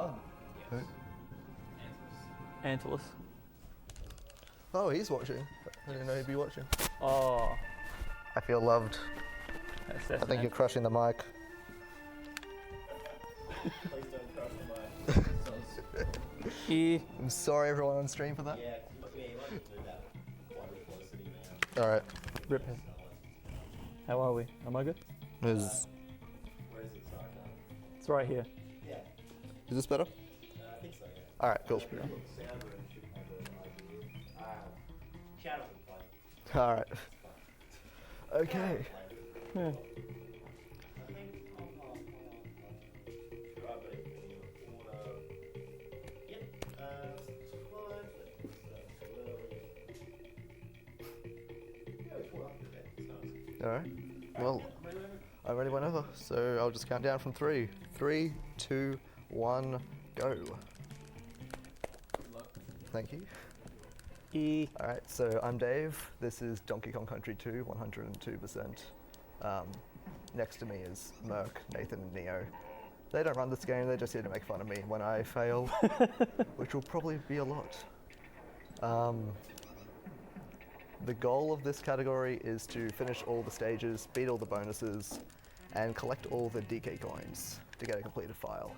Oh. Yes. Antlers. Oh, he's watching. I didn't know he'd be watching. Oh. I feel loved. That's I think you're crushing the mic. Please don't crush the mic. Yeah. I'm sorry everyone on stream for that. Yeah, you might just do that quite closely now. Alright. Rip. How are we? Am I good? Where is it, sorry? It's right here. Yeah, Is this better? I think so, yeah. Alright, cool. Sound room should have an idea. Channel can play. Alright. Okay. Yeah. I think Alright. Well, I already went over, so I'll just count down from 3. 3, 2, 1, go. Thank you. Alright, so I'm Dave. This is Donkey Kong Country 2, 102%. Next to me is Merc, Nathan, and Neo. They don't run this game, they're just here to make fun of me when I fail, which will probably be a lot. The goal of this category is to finish all the stages, beat all the bonuses, and collect all the DK coins to get a completed file.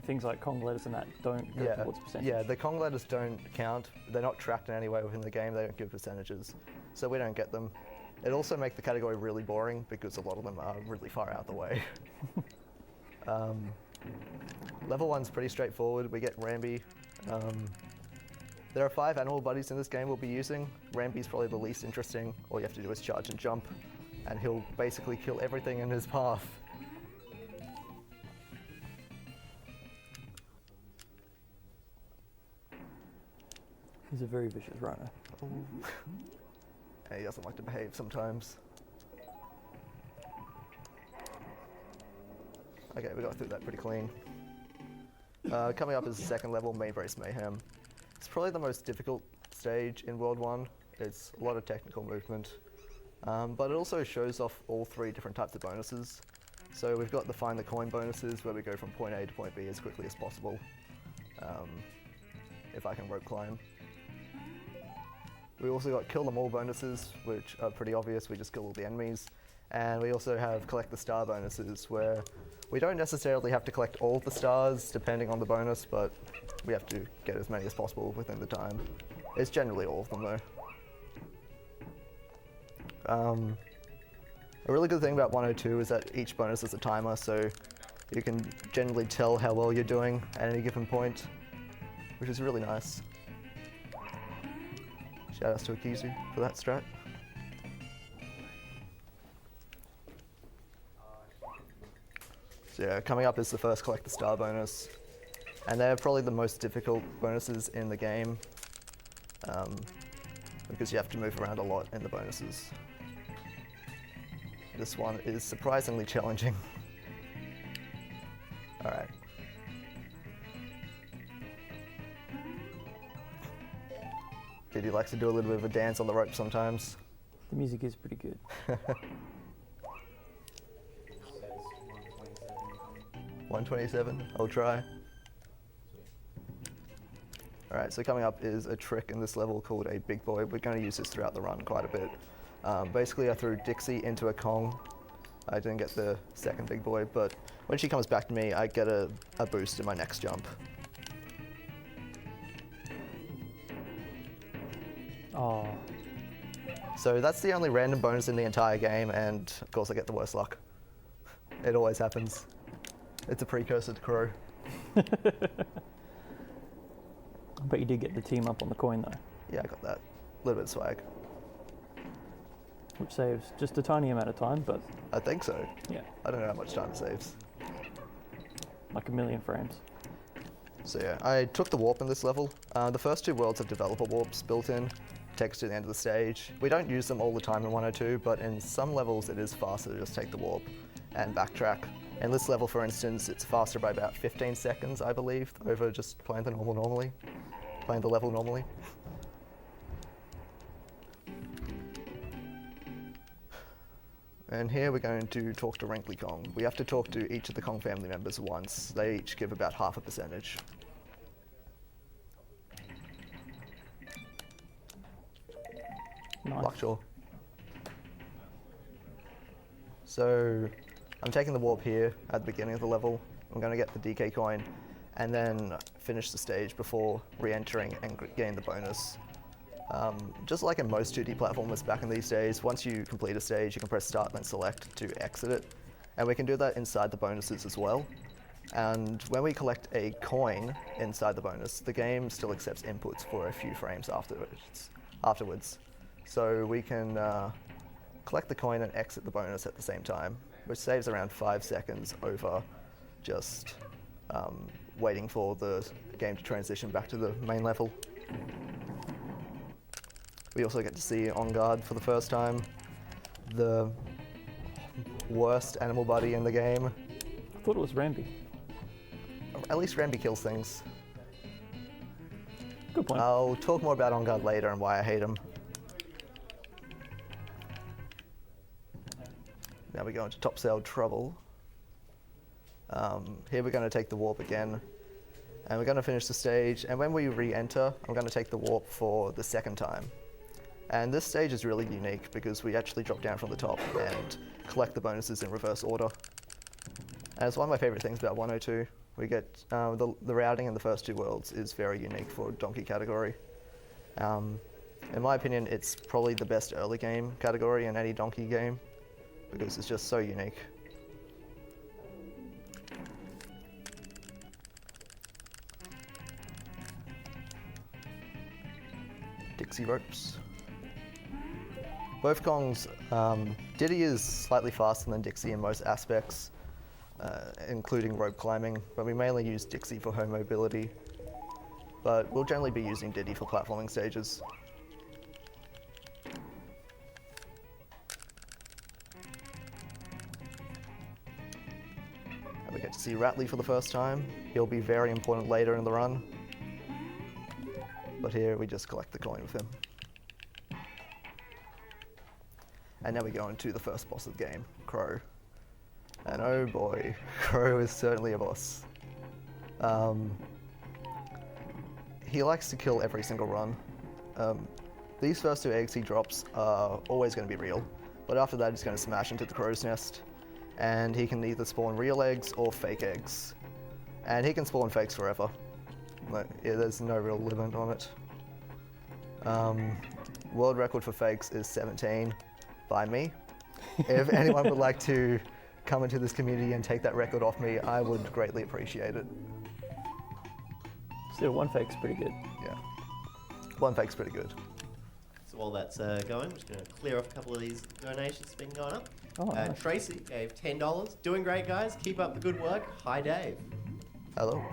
Things like Kong letters and that don't go towards percentage. Yeah, the Kong letters don't count. They're not tracked in any way within the game. They don't give percentages, so we don't get them. It also makes the category really boring because a lot of them are really far out the way. Level 1's pretty straightforward. We get Rambi. There are 5 animal buddies in this game we'll be using. Rambi's probably the least interesting. All you have to do is charge and jump, and he'll basically kill everything in his path. He's a very vicious runner. He doesn't like to behave sometimes. Okay, we got through that pretty clean. Coming up is the second level, Main Race Mayhem. It's probably the most difficult stage in World 1. It's a lot of technical movement, but it also shows off all 3 different types of bonuses. So we've got the Find the Coin bonuses, where we go from point A to point B as quickly as possible, if I can rope climb. We also got Kill Them All bonuses, which are pretty obvious, we just kill all the enemies. And we also have Collect the Star bonuses, where we don't necessarily have to collect all of the stars, depending on the bonus, but we have to get as many as possible within the time. It's generally all of them, though. A really good thing about 102 is that each bonus is a timer, so you can generally tell how well you're doing at any given point, which is really nice. Shoutouts to Akizu for that strat. So yeah, coming up is the first Collect the Star bonus, and they're probably the most difficult bonuses in the game, because you have to move around a lot in the bonuses. This one is surprisingly challenging. Alright. Diddy likes to do a little bit of a dance on the rope sometimes. The music is pretty good. 127, I'll try. Alright, so coming up is a trick in this level called a Big Boy. We're going to use this throughout the run quite a bit. Basically, I threw Dixie into a Kong. I didn't get the second Big Boy, but when she comes back to me, I get a boost in my next jump. Oh. So that's the only random bonus in the entire game, and of course I get the worst luck. It always happens. It's a precursor to Crow. But you did get the team up on the coin though. Yeah, I got that. A little bit of swag. Which saves just a tiny amount of time, but I think so. yeah, I don't know how much time it saves. like 1,000,000 frames. So yeah, I took the warp in this level. The first 2 worlds have developer warps built in, takes to the end of the stage. We don't use them all the time in 102, but in some levels it is faster to just take the warp and backtrack. In this level, for instance, it's faster by about 15 seconds, I believe, over just playing the level normally. And here we're going to talk to Wrinkly Kong. We have to talk to each of the Kong family members once. They each give about half a percentage. Nice. Lockjaw. So I'm taking the warp here at the beginning of the level. I'm going to get the DK coin and then finish the stage before re-entering and getting the bonus. Just like in most 2D platformers back in these days, once you complete a stage, you can press start and then select to exit it. And we can do that inside the bonuses as well. And when we collect a coin inside the bonus, the game still accepts inputs for a few frames afterwards. So we can collect the coin and exit the bonus at the same time, which saves around 5 seconds over just waiting for the game to transition back to the main level. We also get to see On Guard for the first time, the worst animal buddy in the game. I thought it was Rambi. At least Rambi kills things. Good point. I'll talk more about On Guard later and why I hate him. Now we go into Topsail Trouble. Here we're going to take the warp again, and we're going to finish the stage, and when we re-enter, I'm going to take the warp for the second time. And this stage is really unique because we actually drop down from the top and collect the bonuses in reverse order. And it's one of my favorite things about 102. We get the routing in the first 2 worlds is very unique for Donkey category. In my opinion, it's probably the best early game category in any Donkey game because it's just so unique. Dixie ropes. Both Kongs, Diddy is slightly faster than Dixie in most aspects, including rope climbing, but we mainly use Dixie for home mobility. But we'll generally be using Diddy for platforming stages. And we get to see Ratley for the first time. He'll be very important later in the run. But here we just collect the coin with him. And now we go into the first boss of the game, Crow. And oh boy, Crow is certainly a boss. He likes to kill every single run. These first 2 eggs he drops are always going to be real, but after that he's going to smash into the crow's nest, and he can either spawn real eggs or fake eggs. And he can spawn fakes forever. Like, yeah, there's no real limit on it. World record for fakes is 17 by me. If anyone would like to come into this community and take that record off me, I would greatly appreciate it. Still, 1 fake's pretty good. Yeah. 1 fake's pretty good. So while that's going, I'm just going to clear off a couple of these donations that's been going up. Oh, nice. Tracy gave $10. Doing great, guys. Keep up the good work. Hi, Dave. Hello.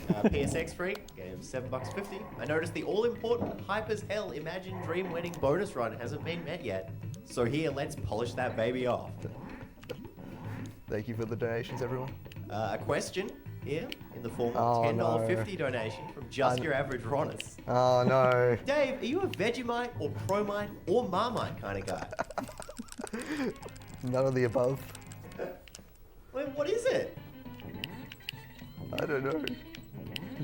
PSX Freak gave $7.50. I noticed the all-important hype as hell Imagine Dream Wedding bonus run hasn't been met yet. So here, let's polish that baby off. Thank you for the donations, everyone. A question here in the form of $10.50 donation from JustYourAverageDave. Oh no. Dave, are you a Vegemite or Promite or Marmite kind of guy? None of the above. Wait, what is it? I don't know.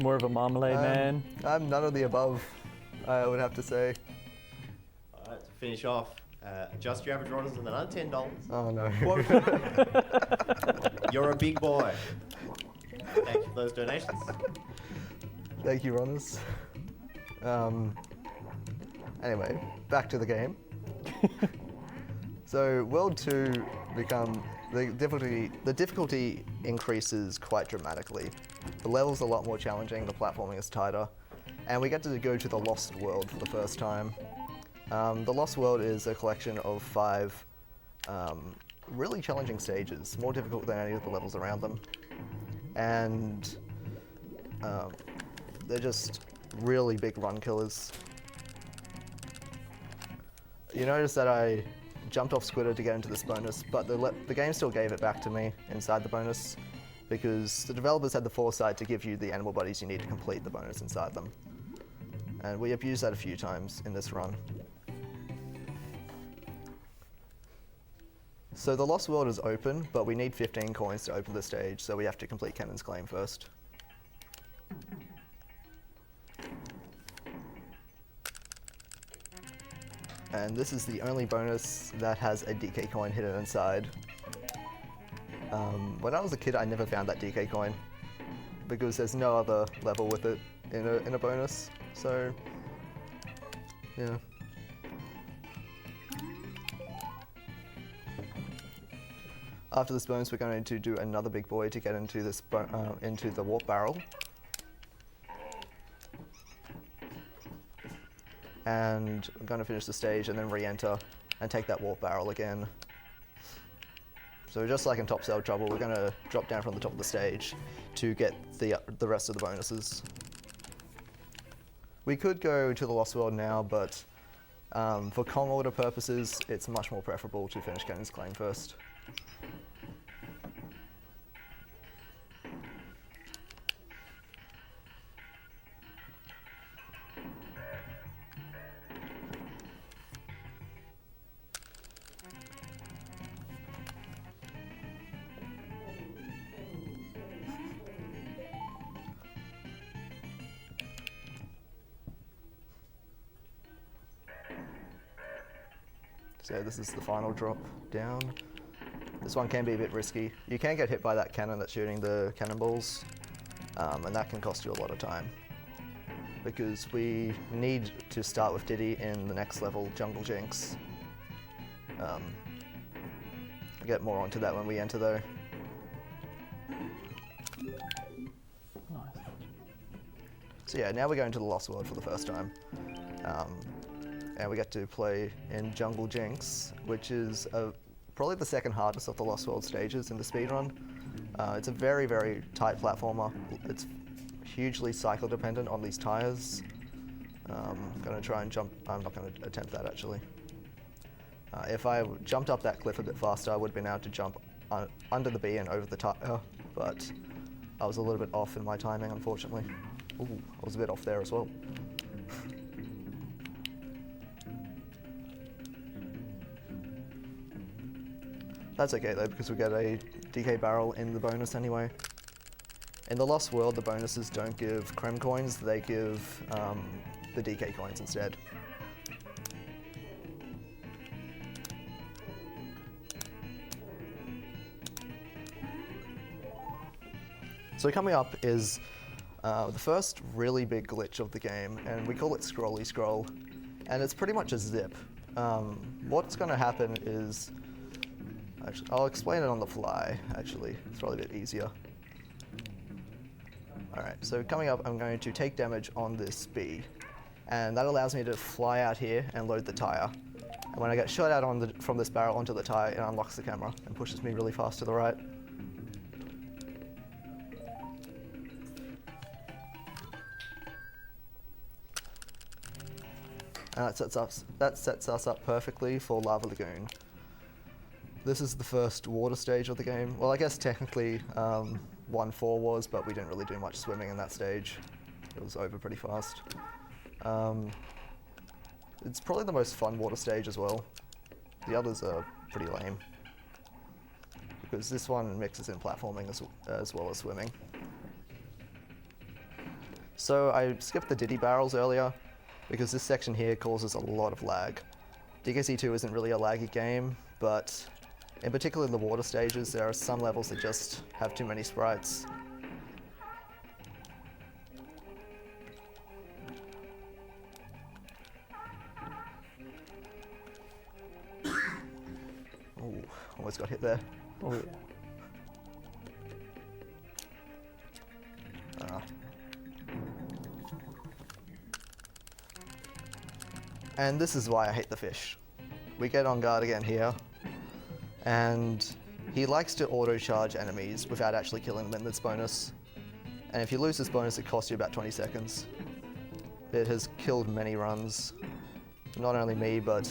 More of a marmalade man. I'm none of the above, I would have to say. Alright, to finish off, Just Your Average Runners and another $10. Oh no. You're a big boy. Thank you for those donations. Thank you, runners. Anyway, back to the game. So World 2 the difficulty increases quite dramatically. The level's a lot more challenging, the platforming is tighter, and we get to go to the Lost World for the first time. The Lost World is a collection of 5 really challenging stages, more difficult than any of the levels around them. And they're just really big run killers. You notice that I jumped off Squitter to get into this bonus, but the game still gave it back to me inside the bonus because the developers had the foresight to give you the animal buddies you need to complete the bonus inside them. And we abused that a few times in this run. So the Lost World is open, but we need 15 coins to open the stage, so we have to complete Cannon's Claim first. And this is the only bonus that has a DK coin hidden inside. When I was a kid, I never found that DK coin because there's no other level with it in a bonus. So, yeah. After this bonus, we're going to do another big boy to get into this into the warp barrel. And I'm going to finish the stage and then re-enter and take that warp barrel again. So just like in Top Sail Trouble, we're going to drop down from the top of the stage to get the rest of the bonuses. We could go to the Lost World now, but for Kong order purposes, it's much more preferable to finish Cannon's Claim first. So this is the final drop down. This one can be a bit risky. You can get hit by that cannon that's shooting the cannonballs, and that can cost you a lot of time. Because we need to start with Diddy in the next level, Jungle Jinx. I'll get more onto that when we enter though. Nice. So yeah, now we're going to the Lost World for the first time. And we get to play in Jungle Jinx, which is probably the second hardest of the Lost World stages in the speedrun. It's a very, very tight platformer. It's hugely cycle dependent on these tires. I'm going to try and jump. I'm not going to attempt that actually. If I jumped up that cliff a bit faster, I would have been able to jump under the B and over the tire, but I was a little bit off in my timing, unfortunately. Ooh, I was a bit off there as well. That's okay though, because we get a DK barrel in the bonus anyway. In the Lost World, the bonuses don't give Creme coins, they give the DK coins instead. So coming up is the first really big glitch of the game, and we call it Scrolly Scroll, and it's pretty much a zip. What's going to happen is, actually, I'll explain it on the fly, actually. It's probably a bit easier. Alright, so coming up, I'm going to take damage on this B, and that allows me to fly out here and load the tire. And when I get shot out from this barrel onto the tire, it unlocks the camera and pushes me really fast to the right. And that sets us up perfectly for Lava Lagoon. This is the first water stage of the game. Well, I guess technically 1-4 was, but we didn't really do much swimming in that stage. It was over pretty fast. It's probably the most fun water stage as well. The others are pretty lame, because this one mixes in platforming as well as swimming. So I skipped the Diddy barrels earlier, because this section here causes a lot of lag. DKC2 isn't really a laggy game, but in particular in the water stages, there are some levels that just have too many sprites. Ooh, almost got hit there. Oh yeah. And this is why I hate the fish. We get on guard again here, and he likes to auto-charge enemies without actually killing them in this bonus. And if you lose this bonus, it costs you about 20 seconds. It has killed many runs. Not only me, but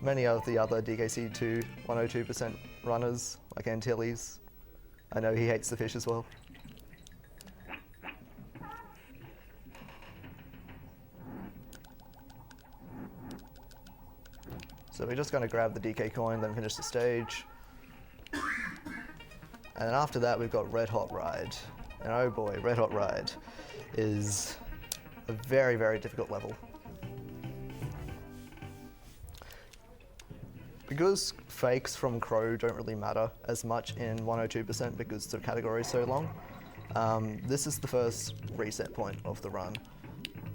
many of the other DKC2 102% runners, like Antilles. I know he hates the fish as well. So we're just going to grab the DK coin, then finish the stage. And then after that, we've got Red Hot Ride. And oh boy, Red Hot Ride is a very, very difficult level. Because fakes from Crow don't really matter as much in 102% because the category is so long, this is the first reset point of the run.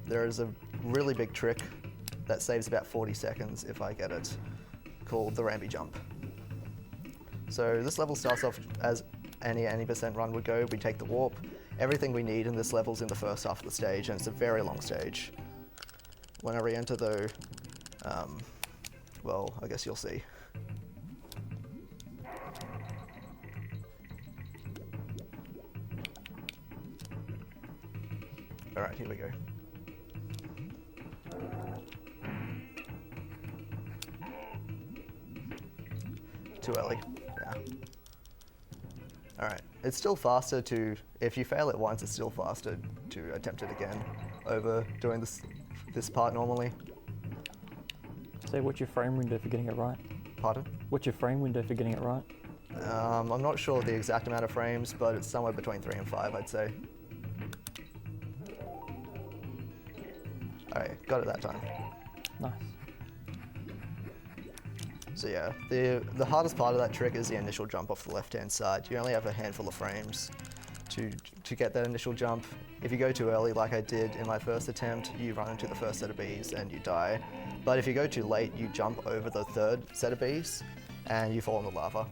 There is a really big trick that saves about 40 seconds if I get it, called the Ramby Jump. So this level starts off as any percent run would go. We take the warp. Everything we need in this level's in the first half of the stage, and it's a very long stage. When I re-enter though, well, I guess you'll see. All right, here we go. Too early, yeah. All right, it's still faster to, if you fail it once, it's still faster to attempt it again over doing this part normally. So what's your frame window for getting it right? Pardon? What's your frame window for getting it right? I'm not sure the exact amount of frames, but it's somewhere between 3 and 5, I'd say. All right, got it that time. Nice. So yeah, the hardest part of that trick is the initial jump off the left-hand side. You only have a handful of frames to get that initial jump. If you go too early, like I did in my first attempt, you run into the first set of bees and you die. But if you go too late, you jump over the third set of bees and you fall in the lava.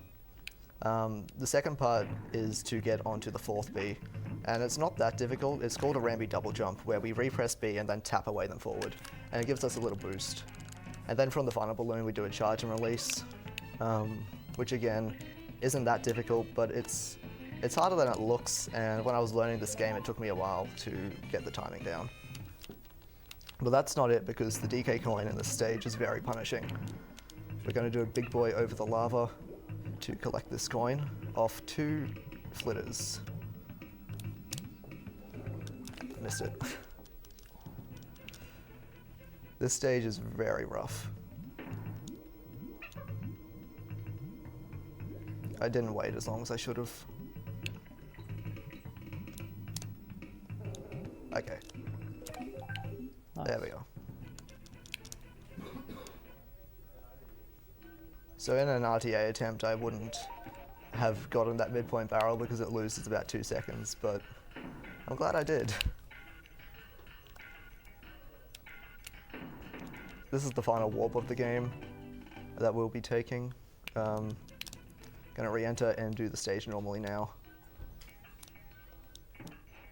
The second part is to get onto the fourth bee, and it's not that difficult. It's called a Ramby double jump, where we repress B and then tap away them forward, and it gives us a little boost. And then from the final balloon, we do a charge and release, which again, isn't that difficult, but it's harder than it looks, and when I was learning this game, it took me a while to get the timing down. But that's not it, because the DK coin in this stage is very punishing. We're going to do a big boy over the lava to collect this coin off 2 flitters. Missed it. This stage is very rough. I didn't wait as long as I should have. Okay. Nice. There we go. So in an RTA attempt, I wouldn't have gotten that midpoint barrel because it loses about 2 seconds, but I'm glad I did. This is the final warp of the game that we'll be taking. Gonna re-enter and do the stage normally now.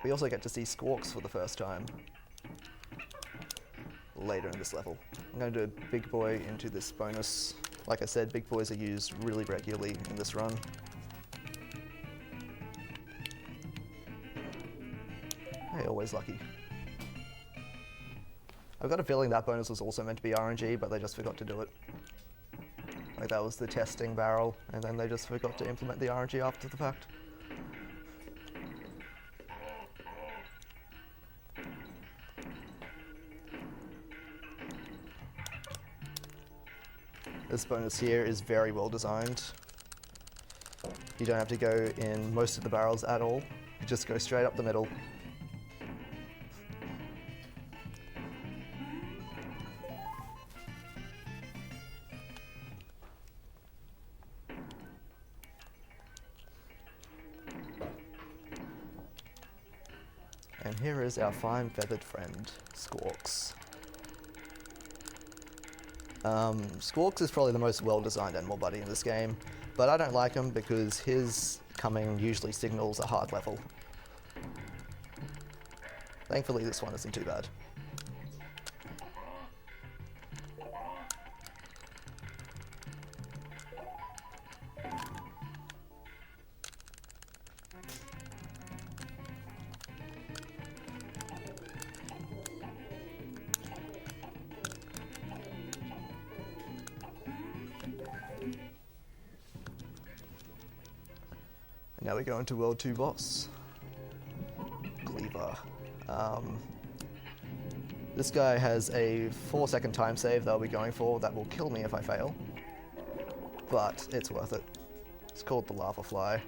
We also get to see Squawks for the first time later in this level. I'm gonna do a big boy into this bonus. Like I said, big boys are used really regularly in this run. Hey, always lucky. I've got a feeling that bonus was also meant to be RNG, but they just forgot to do it. Like that was the testing barrel, and then they just forgot to implement the RNG after the fact. This bonus here is very well designed. You don't have to go in most of the barrels at all. You just go straight up the middle. And here is our fine feathered friend, Squawks. Squawks is probably the most well-designed animal buddy in this game, but I don't like him because his coming usually signals a hard level. Thankfully this one isn't too bad. Now we go into World 2 boss, Cleaver. This guy has a 4-second time save that I'll be going for that will kill me if I fail, but it's worth it. It's called the Lava Fly.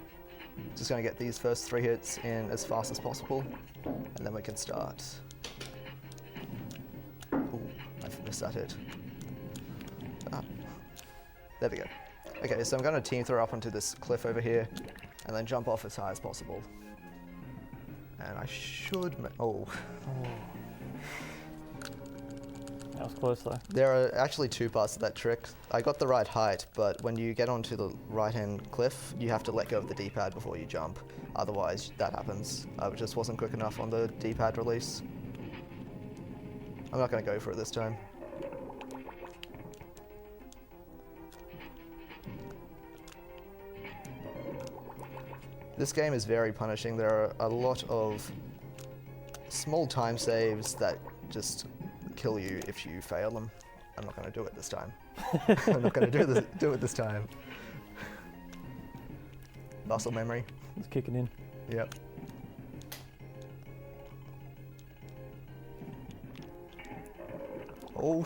Just going to get these first 3 hits in as fast as possible, and then we can start. Ooh, I've missed that hit. Ah, there we go. Okay, so I'm going to team throw up onto this cliff over here, and then jump off as high as possible. And I should... Oh. That was close though. There are actually 2 parts to that trick. I got the right height, but when you get onto the right-hand cliff, you have to let go of the D-pad before you jump. Otherwise, that happens. I just wasn't quick enough on the D-pad release. I'm not going to go for it this time. This game is very punishing. There are a lot of small time saves that just kill you if you fail them. I'm not going to do it this time. I'm not going to do it this time. Muscle memory. It's kicking in. Yep. Oh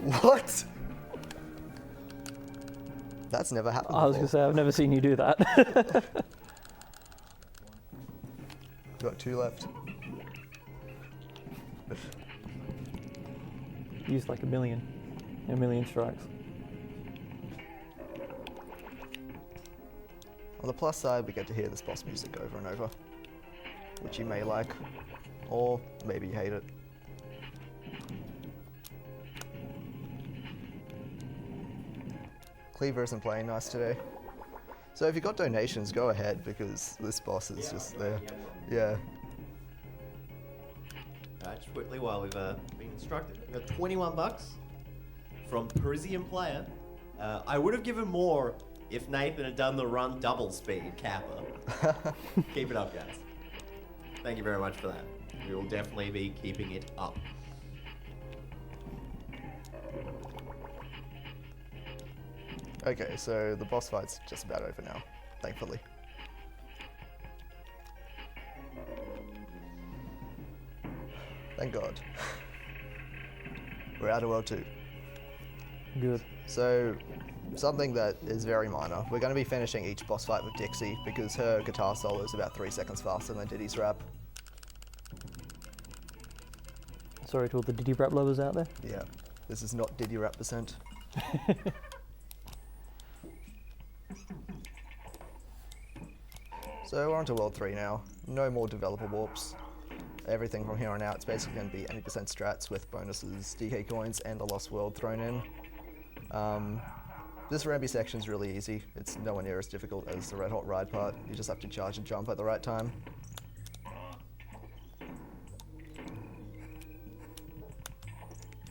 what? That's never happened I was before. going to say, I've never seen you do that. Got 2 left. Used like a million strikes. On the plus side, we get to hear this boss music over and over, which you may like, or maybe you hate it. Cleaver isn't playing nice today. So if you got donations, go ahead, because this boss is just there. Yeah. Just quickly while we've been instructed, we got 21 bucks from Parisian Player. I would have given more if Nathan had done the run double speed kappa. Keep it up, guys. Thank you very much for that. We will definitely be keeping it up. Okay, so the boss fight's just about over now, thankfully. Thank God. We're out of World 2. Good. So, something that is very minor. We're going to be finishing each boss fight with Dixie because her guitar solo is about 3 seconds faster than Diddy's rap. Sorry to all the Diddy rap lovers out there. Yeah, this is not Diddy rap percent. So we're on to World 3 now. No more developer warps. Everything from here on out, it's basically going to be 80% strats with bonuses, DK coins, and the Lost World thrown in. This rampy section is really easy. It's nowhere near as difficult as the Red Hot Ride part. You just have to charge and jump at the right time.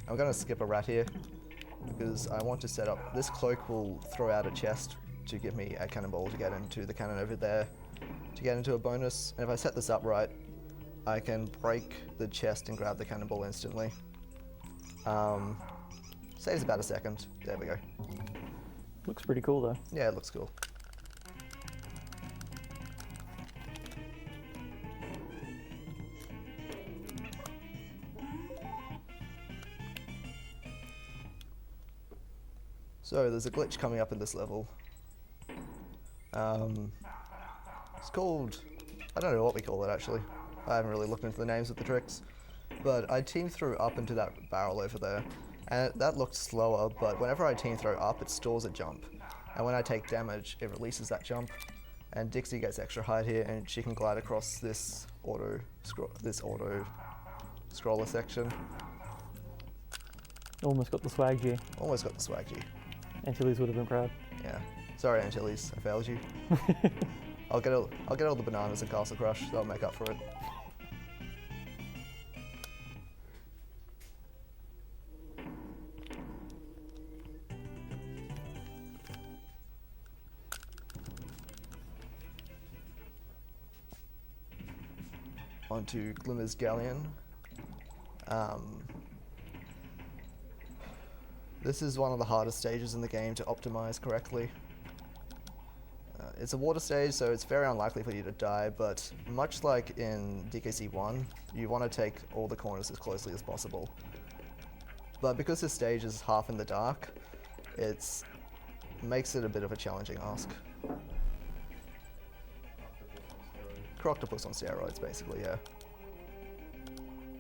I'm going to skip a rat here because I want to set up... This cloak will throw out a chest to give me a cannonball to get into the cannon over there to get into a bonus. And if I set this up right, I can break the chest and grab the cannonball instantly. Saves about a second. There we go. Looks pretty cool though. Yeah, it looks cool. So there's a glitch coming up in this level. It's called... I don't know what we call it actually. I haven't really looked into the names of the tricks. But I team throw up into that barrel over there. And that looked slower, but whenever I team throw up, it stores a jump. And when I take damage, it releases that jump. And Dixie gets extra height here, and she can glide across this auto scroller section. Almost got the swag G. Almost got the swag G. Antilles would have been proud. Yeah. Sorry, Antilles, I failed you. I'll get all the bananas in Castle Crush. That'll make up for it. Onto Glimmer's Galleon. This is one of the hardest stages in the game to optimize correctly. It's a water stage, so it's very unlikely for you to die, but much like in DKC1, you want to take all the corners as closely as possible. But because this stage is half in the dark, it makes it a bit of a challenging ask. Croctopus on steroids, basically, yeah.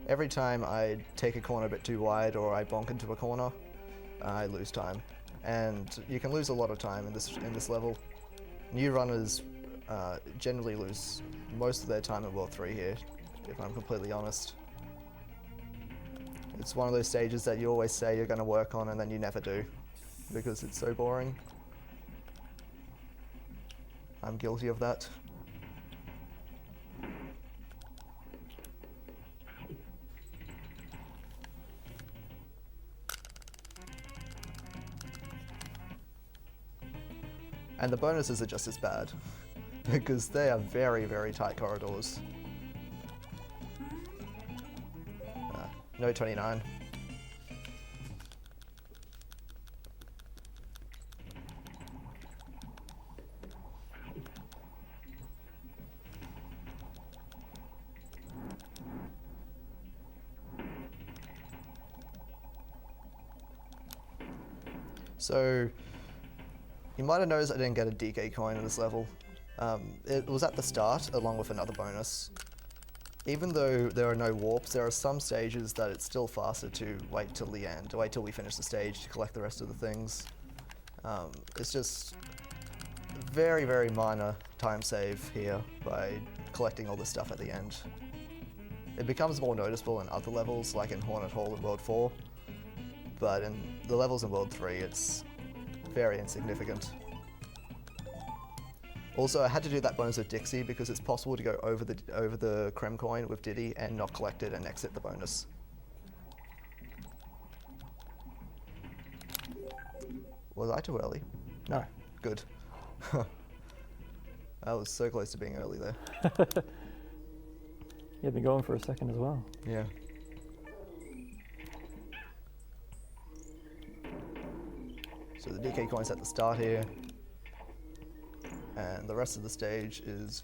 Every time I take a corner a bit too wide or I bonk into a corner, I lose time. And you can lose a lot of time in this level. New runners generally lose most of their time in World 3 here, if I'm completely honest. It's one of those stages that you always say you're going to work on and then you never do, because it's so boring. I'm guilty of that. And the bonuses are just as bad, because they are very, very tight corridors. No 29. So, you might have noticed I didn't get a DK coin in this level. It was at the start, along with another bonus. Even though there are no warps, there are some stages that it's still faster to wait till the end, to wait till we finish the stage to collect the rest of the things. It's just very, very minor time save here by collecting all this stuff at the end. It becomes more noticeable in other levels, like in Hornet Hall in World 4, but in the levels in World 3, it's very insignificant. Also, I had to do that bonus with Dixie because it's possible to go over the Creme coin with Diddy and not collect it and exit the bonus. Was I too early? No. Good. I was so close to being early there. You've been going for a second as well. Yeah. So the DK coin's at the start here. And the rest of the stage is,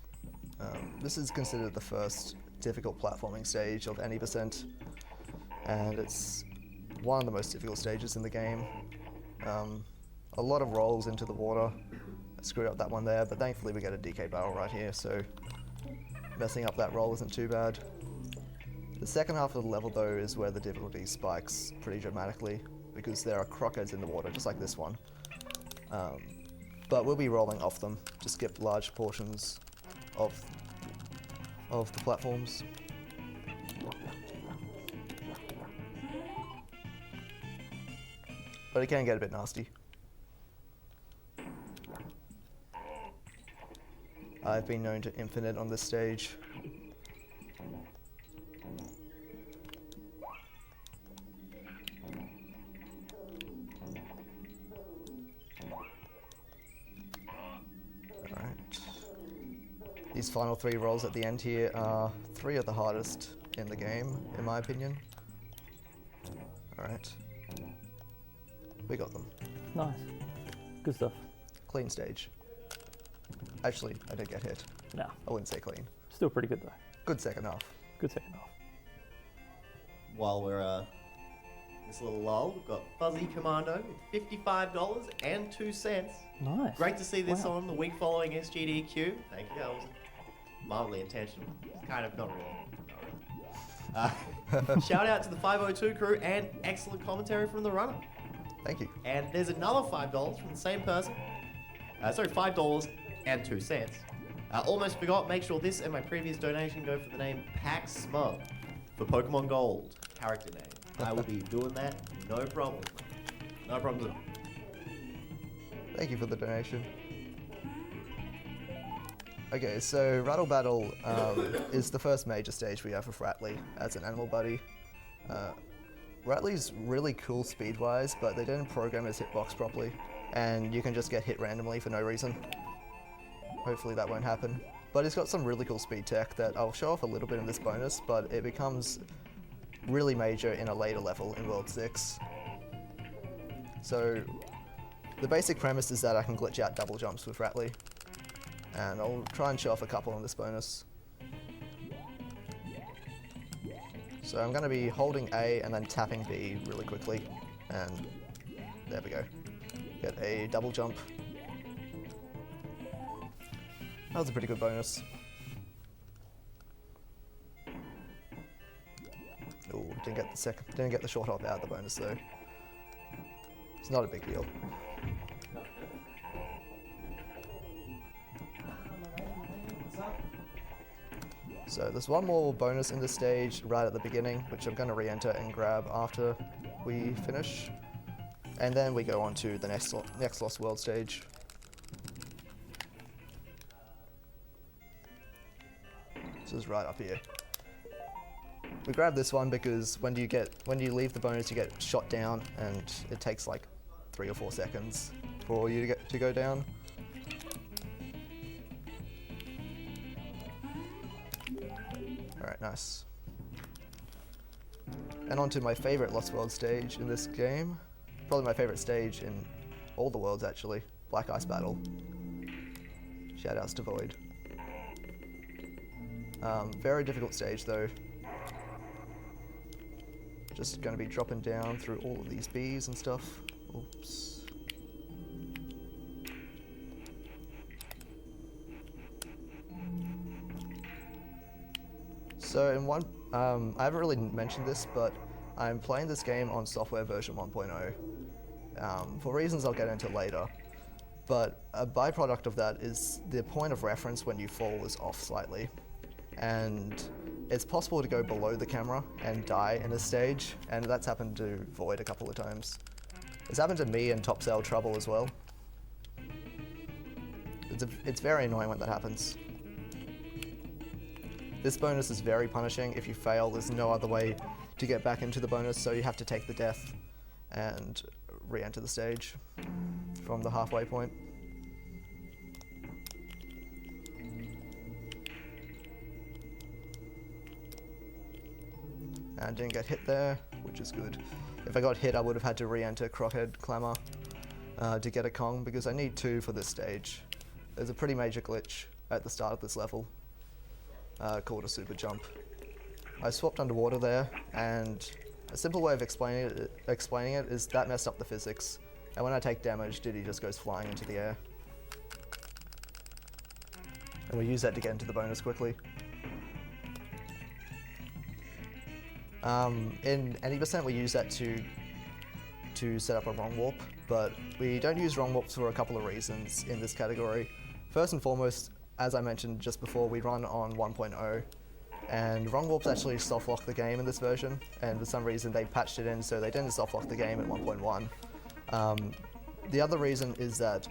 this is considered the first difficult platforming stage of any percent, and it's one of the most difficult stages in the game. A lot of rolls into the water. I screwed up that one there, but thankfully we get a DK barrel right here, so messing up that roll isn't too bad. The second half of the level though is where the difficulty spikes pretty dramatically, because there are crockheads in the water, just like this one. But we'll be rolling off them to skip large portions of the platforms. But it can get a bit nasty. I've been known to infinite on this stage. These final 3 rolls at the end here are 3 of the hardest in the game, in my opinion. Alright. We got them. Nice. Good stuff. Clean stage. Actually, I did get hit. No. I wouldn't say clean. Still pretty good though. Good second half. Good second half. While we're this little lull, we've got Fuzzy Commando with $55.02. Nice. Great to see this Wow. on the week following SGDQ. Thank you. That was mildly intentional. Kind of not really. Shout out to the 502 crew and excellent commentary from the runner. Thank you. And there's another $5 from the same person. Sorry, $5.02. Almost forgot, make sure this and my previous donation go for the name Pax Smug for Pokemon Gold character name. I will be doing that, no problem. No problem at all. Thank you for the donation. Okay, so Rattle Battle is the first major stage we have with Rattly as an animal buddy. Rattly's really cool speed-wise, but they didn't program his hitbox properly, and you can just get hit randomly for no reason. Hopefully that won't happen. But he's got some really cool speed tech that I'll show off a little bit in this bonus, but it becomes really major in a later level in World 6. So the basic premise is that I can glitch out double jumps with Rattly, and I'll try and show off a couple on this bonus. So I'm going to be holding A and then tapping B really quickly, and there we go. Get a double jump. That was a pretty good bonus. Didn't get the short hop out of the bonus though. It's not a big deal. So there's one more bonus in this stage right at the beginning, which I'm going to re-enter and grab after we finish. And then we go on to the next Lost World stage. This is right up here. We grab this one because when you leave the bonus, you get shot down, and it takes like 3 or 4 seconds for you to go down. Alright, nice. And on to my favorite Lost World stage in this game. Probably my favorite stage in all the worlds actually. Black Ice Battle. Shoutouts to Void. Very difficult stage though. Just going to be dropping down through all of these bees and stuff. Oops. So in one, I haven't really mentioned this, but I'm playing this game on software version 1.0 for reasons I'll get into later. But a byproduct of that is the point of reference when you fall is off slightly. And it's possible to go below the camera and die in this stage, and that's happened to Void a couple of times. It's happened to me in Top Sail Trouble as well. It's very annoying when that happens. This bonus is very punishing. If you fail, there's no other way to get back into the bonus, so you have to take the death and re-enter the stage from the halfway point. And didn't get hit there, which is good. If I got hit, I would have had to re-enter Crockhead Clamor to get a Kong, because I need 2 for this stage. There's a pretty major glitch at the start of this level called a super jump. I swapped underwater there, and a simple way of explaining it is that messed up the physics. And when I take damage, Diddy just goes flying into the air. And we use that to get into the bonus quickly. In any percent, we use that to set up a wrong warp, but we don't use wrong warps for a couple of reasons in this category. First and foremost, as I mentioned just before, we run on 1.0, and wrong warps actually soft lock the game in this version, and for some reason they patched it in so they didn't soft lock the game at 1.1. The other reason is that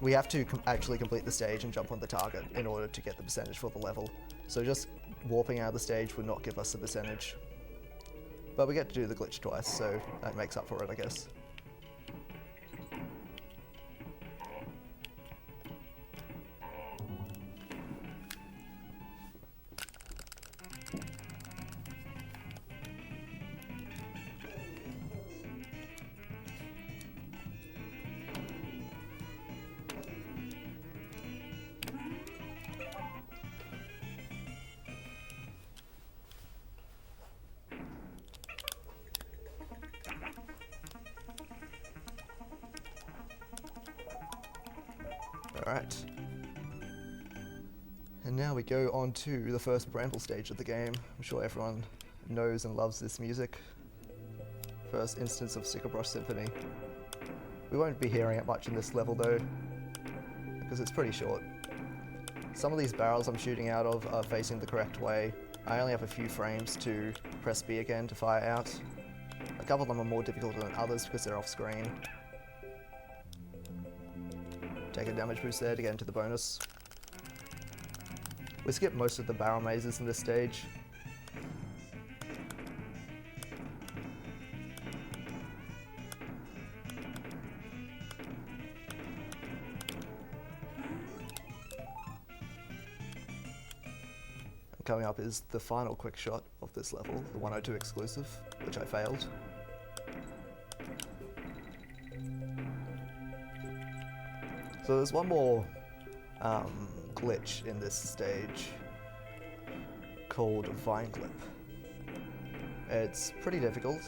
we have to actually complete the stage and jump on the target in order to get the percentage for the level. So just warping out of the stage would not give us the percentage. But we get to do the glitch twice, so that makes up for it, I guess. Alright. And now we go on to the first Bramble stage of the game. I'm sure everyone knows and loves this music. First instance of Sickle Brush Symphony. We won't be hearing it much in this level though, because it's pretty short. Some of these barrels I'm shooting out of are facing the correct way. I only have a few frames to press B again to fire out. A couple of them are more difficult than others because they're off screen. Take a damage boost there to get into the bonus. We skip most of the barrel mazes in this stage. And coming up is the final quick shot of this level, the 102 exclusive, which I failed. So there's one more glitch in this stage called Vine Clip. It's pretty difficult.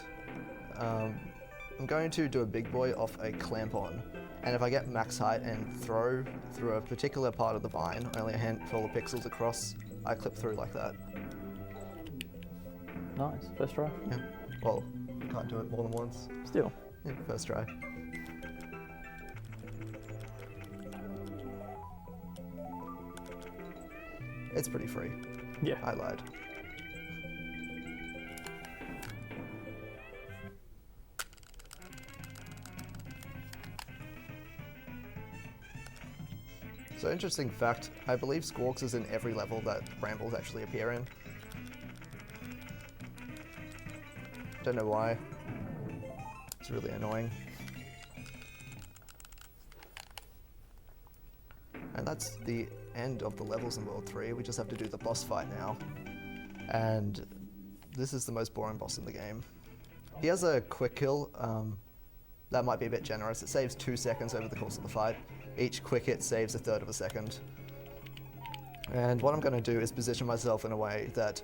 I'm going to do a big boy off a clamp on, and if I get max height and throw through a particular part of the vine, only a handful of pixels across, I clip through like that. Nice. First try. Yeah. Well, can't do it more than once. Still. Yeah, first try. It's pretty free. Yeah. I lied. So interesting fact, I believe Squawks is in every level that Brambles actually appear in. Don't know why. It's really annoying. And that's the end of the levels in World 3. We just have to do the boss fight now. And this is the most boring boss in the game. He has a quick kill. That might be a bit generous. It saves 2 seconds over the course of the fight. Each quick hit saves 1/3 of a second. And what I'm going to do is position myself in a way that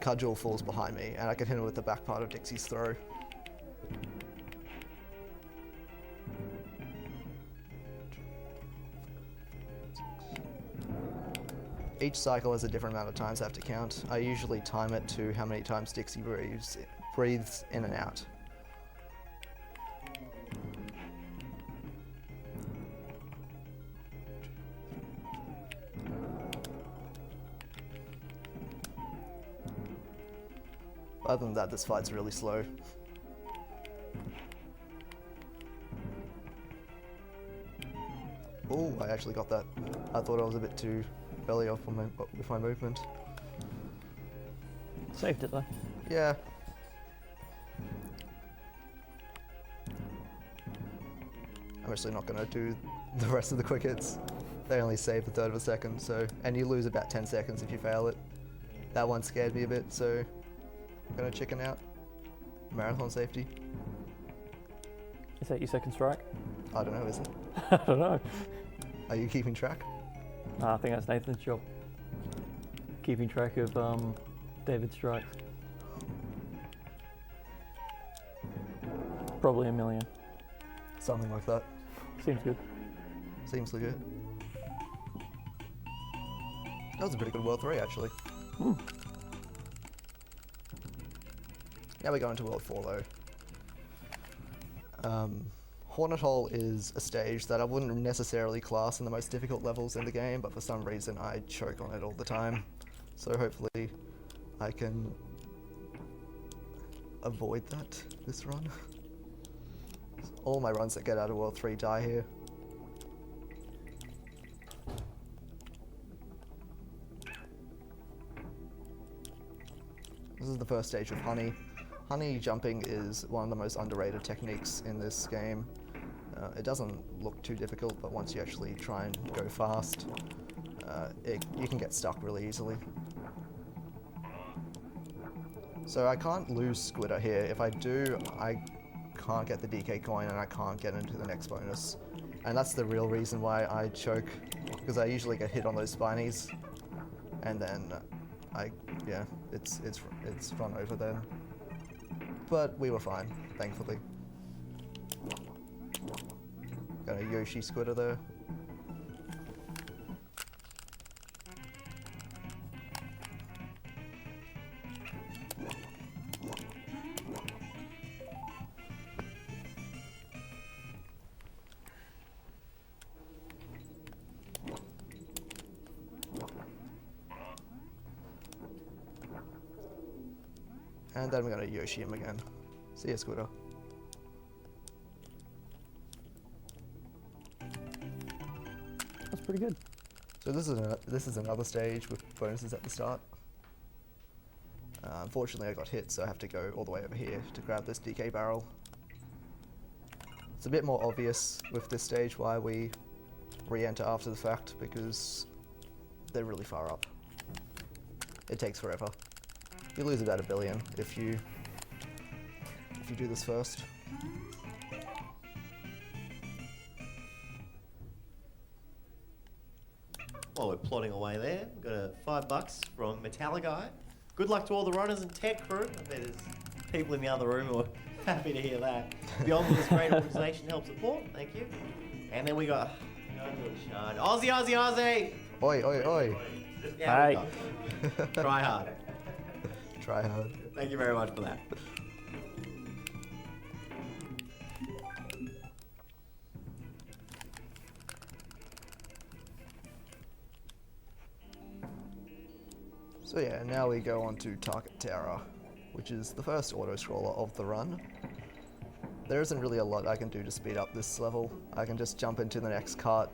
Cudgel falls behind me, and I can hit him with the back part of Dixie's throw. Each cycle has a different amount of times I have to count. I usually time it to how many times Dixie breathes in and out. Other than that, this fight's really slow. Oh, I actually got that. I thought I was a bit too early off with my movement. Saved it though. Yeah. I'm actually not going to do the rest of the quick hits. They only save 1/3 of a second, so, and you lose about 10 seconds if you fail it. That one scared me a bit, so I'm going to chicken out. Marathon safety. Is that your second strike? I don't know, is it? I don't know. Are you keeping track? I think that's Nathan's job. Keeping track of David's strikes. Probably 1 million. Something like that. Seems good. Seems legit. That was a pretty good World 3, actually. Now we go into World 4, though. Hornet Hole is a stage that I wouldn't necessarily class in the most difficult levels in the game, but for some reason I choke on it all the time. So hopefully I can avoid that this run. All my runs that get out of World 3 die here. This is the first stage of Honey. Honey jumping is one of the most underrated techniques in this game. It doesn't look too difficult, but once you actually try and go fast, you can get stuck really easily. So I can't lose Squitter here. If I do, I can't get the DK coin and I can't get into the next bonus. And that's the real reason why I choke, because I usually get hit on those spinies, and then it's run over then. But we were fine, thankfully. Got a Yoshi Squitter there. And then we're gonna Yoshi him again. See ya, Squitter. That's pretty good. So this is another stage with bonuses at the start. Unfortunately I got hit, so I have to go all the way over here to grab this DK barrel. It's a bit more obvious with this stage why we re-enter after the fact, because they're really far up. It takes forever. You lose about 1 billion if you do this first. While we're plodding away there, we've got $5 from Metallica. Good luck to all the runners and tech crew. I bet there's people in the other room who are happy to hear that. Beyond this great organisation to help support, thank you. And then we got Aussie, Aussie, Aussie! Oi, oi, oi. Yeah, Hey. Try hard. Try hard. Thank you very much for that. So yeah, now we go on to Target Tower, which is the first auto-scroller of the run. There isn't really a lot I can do to speed up this level. I can just jump into the next cart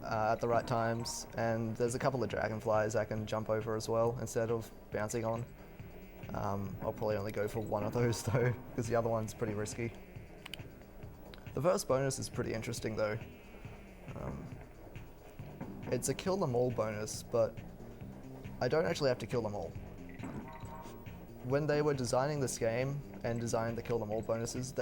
at the right times, and there's a couple of dragonflies I can jump over as well instead of bouncing on. I'll probably only go for one of those though, because the other one's pretty risky. The first bonus is pretty interesting though. It's a kill them all bonus, but I don't actually have to kill them all. When they were designing this game and designing the kill them all bonuses,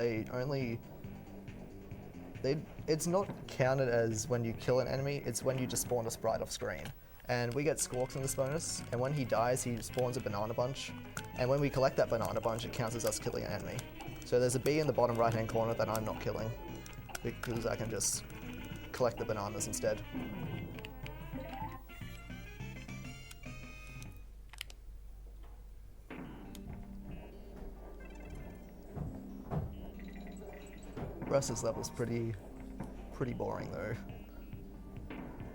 it's not counted as when you kill an enemy, it's when you just spawn a sprite off screen. And we get Squawks in this bonus, and when he dies, he spawns a banana bunch. And when we collect that banana bunch, it counts as us killing an enemy. So there's a bee in the bottom right hand corner that I'm not killing, because I can just collect the bananas instead. The rest of this level's pretty boring though.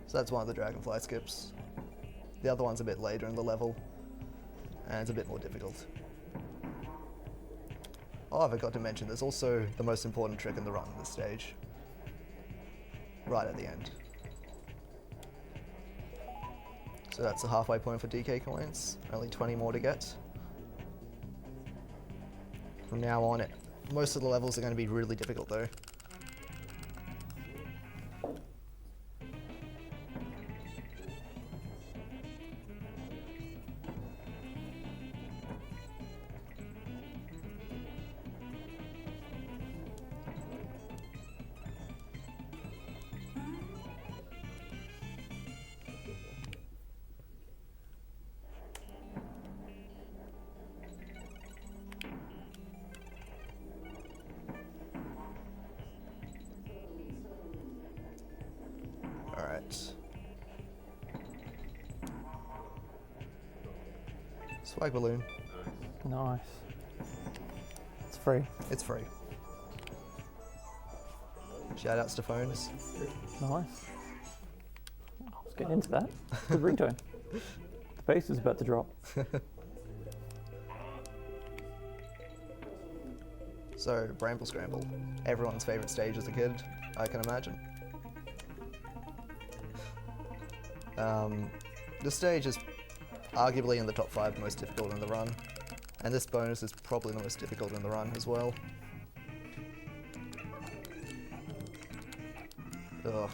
So that's one of the dragonfly skips. The other one's a bit later in the level, and it's a bit more difficult. Oh, I forgot to mention, there's also the most important trick in the run of this stage. Right at the end. So that's the halfway point for DK coins, only 20 more to get. From now on, most of the levels are going to be really difficult though. Alright. Swag balloon. Nice. It's free. It's free. Shoutouts to phones. Nice. I was getting into that. Good ringtone. The bass is about to drop. So, Bramble Scramble. Everyone's favourite stage as a kid, I can imagine. This stage is arguably in the top 5 most difficult in the run, and this bonus is probably the most difficult in the run as well. Ugh.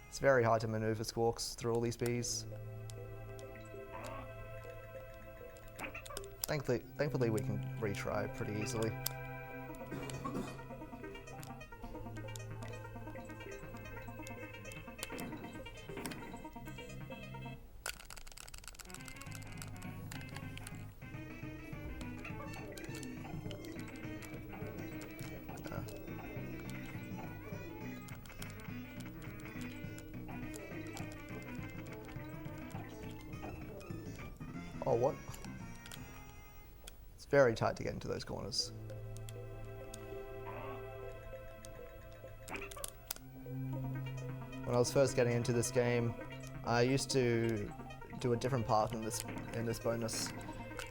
It's very hard to maneuver Squawks through all these bees. Thankfully we can retry pretty easily. Oh, what? It's very tight to get into those corners. When I was first getting into this game, I used to do a different path in this bonus,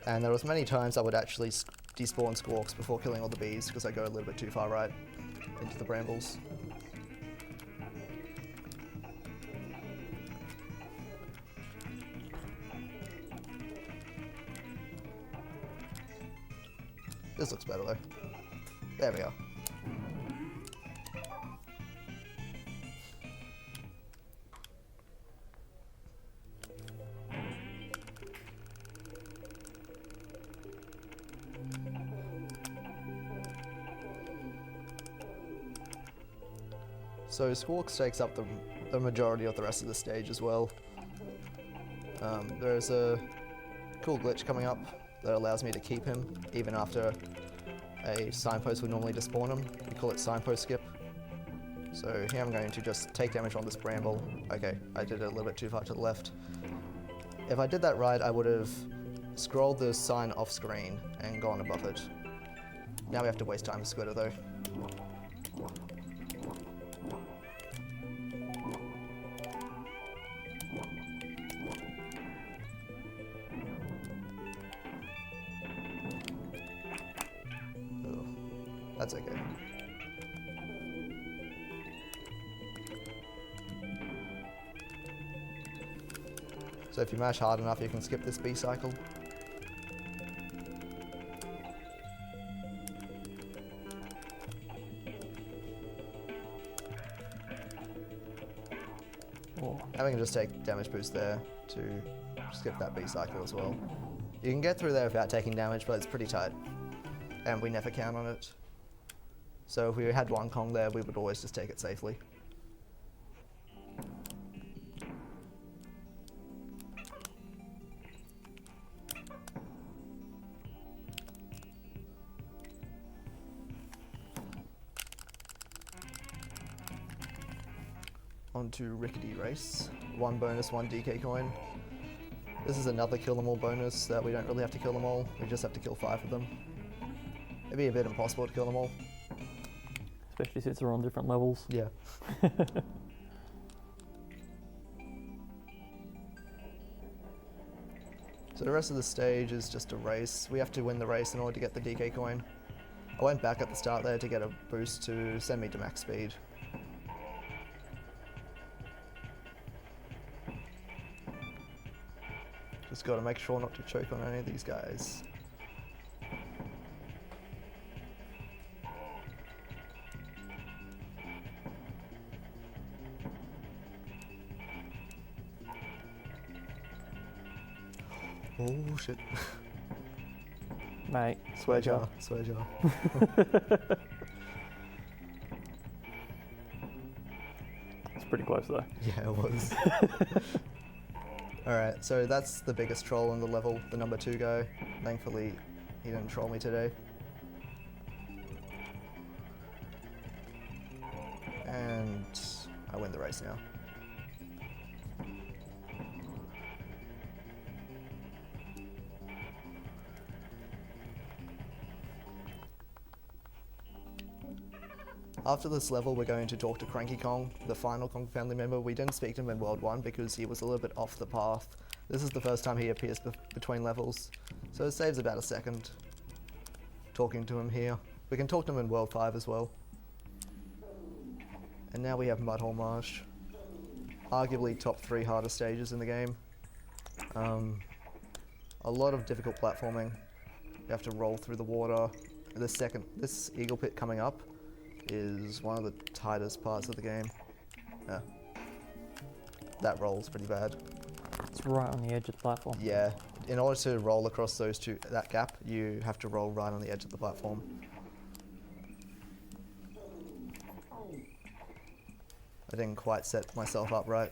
and there was many times I would actually despawn Squawks before killing all the bees because I go a little bit too far right into the brambles. This looks better though. There we are. So Squawks takes up the majority of the rest of the stage as well. There's a cool glitch coming up that allows me to keep him even after a signpost would normally despawn him. We call it signpost skip. So here I'm going to just take damage on this bramble. Okay, I did it a little bit too far to the left. If I did that right, I would have scroll the sign off screen and go on above it. Now we have to waste time with Squitter though. Oh, that's okay. So if you mash hard enough, you can skip this B cycle. And we can just take damage boost there to skip that B cycle as well. You can get through there without taking damage, but it's pretty tight. And we never count on it. So if we had one Kong there, we would always just take it safely. Onto Rickety Race. 1 bonus, 1 DK coin. This is another kill them all bonus that we don't really have to kill them all. We just have to kill 5 of them. It'd be a bit impossible to kill them all. Especially since they're on different levels. Yeah. So the rest of the stage is just a race. We have to win the race in order to get the DK coin. I went back at the start there to get a boost to send me to max speed. Just gotta make sure not to choke on any of these guys. Oh shit. Mate, Swear jar, swear jar. it's pretty close though. Yeah, it was. Alright, so that's the biggest troll in the level, the number 2 guy. Thankfully, he didn't troll me today. And I win the race now. After this level, we're going to talk to Cranky Kong, the final Kong family member. We didn't speak to him in World 1 because he was a little bit off the path. This is the first time he appears between levels, so it saves about a second talking to him here. We can talk to him in World 5 as well. And now we have Mudhole Marsh. Arguably top 3 hardest stages in the game. A lot of difficult platforming. You have to roll through the water. This eagle pit coming up is one of the tightest parts of the game. Yeah. That roll's pretty bad. It's right on the edge of the platform. Yeah. In order to roll across that gap, you have to roll right on the edge of the platform. I didn't quite set myself up right.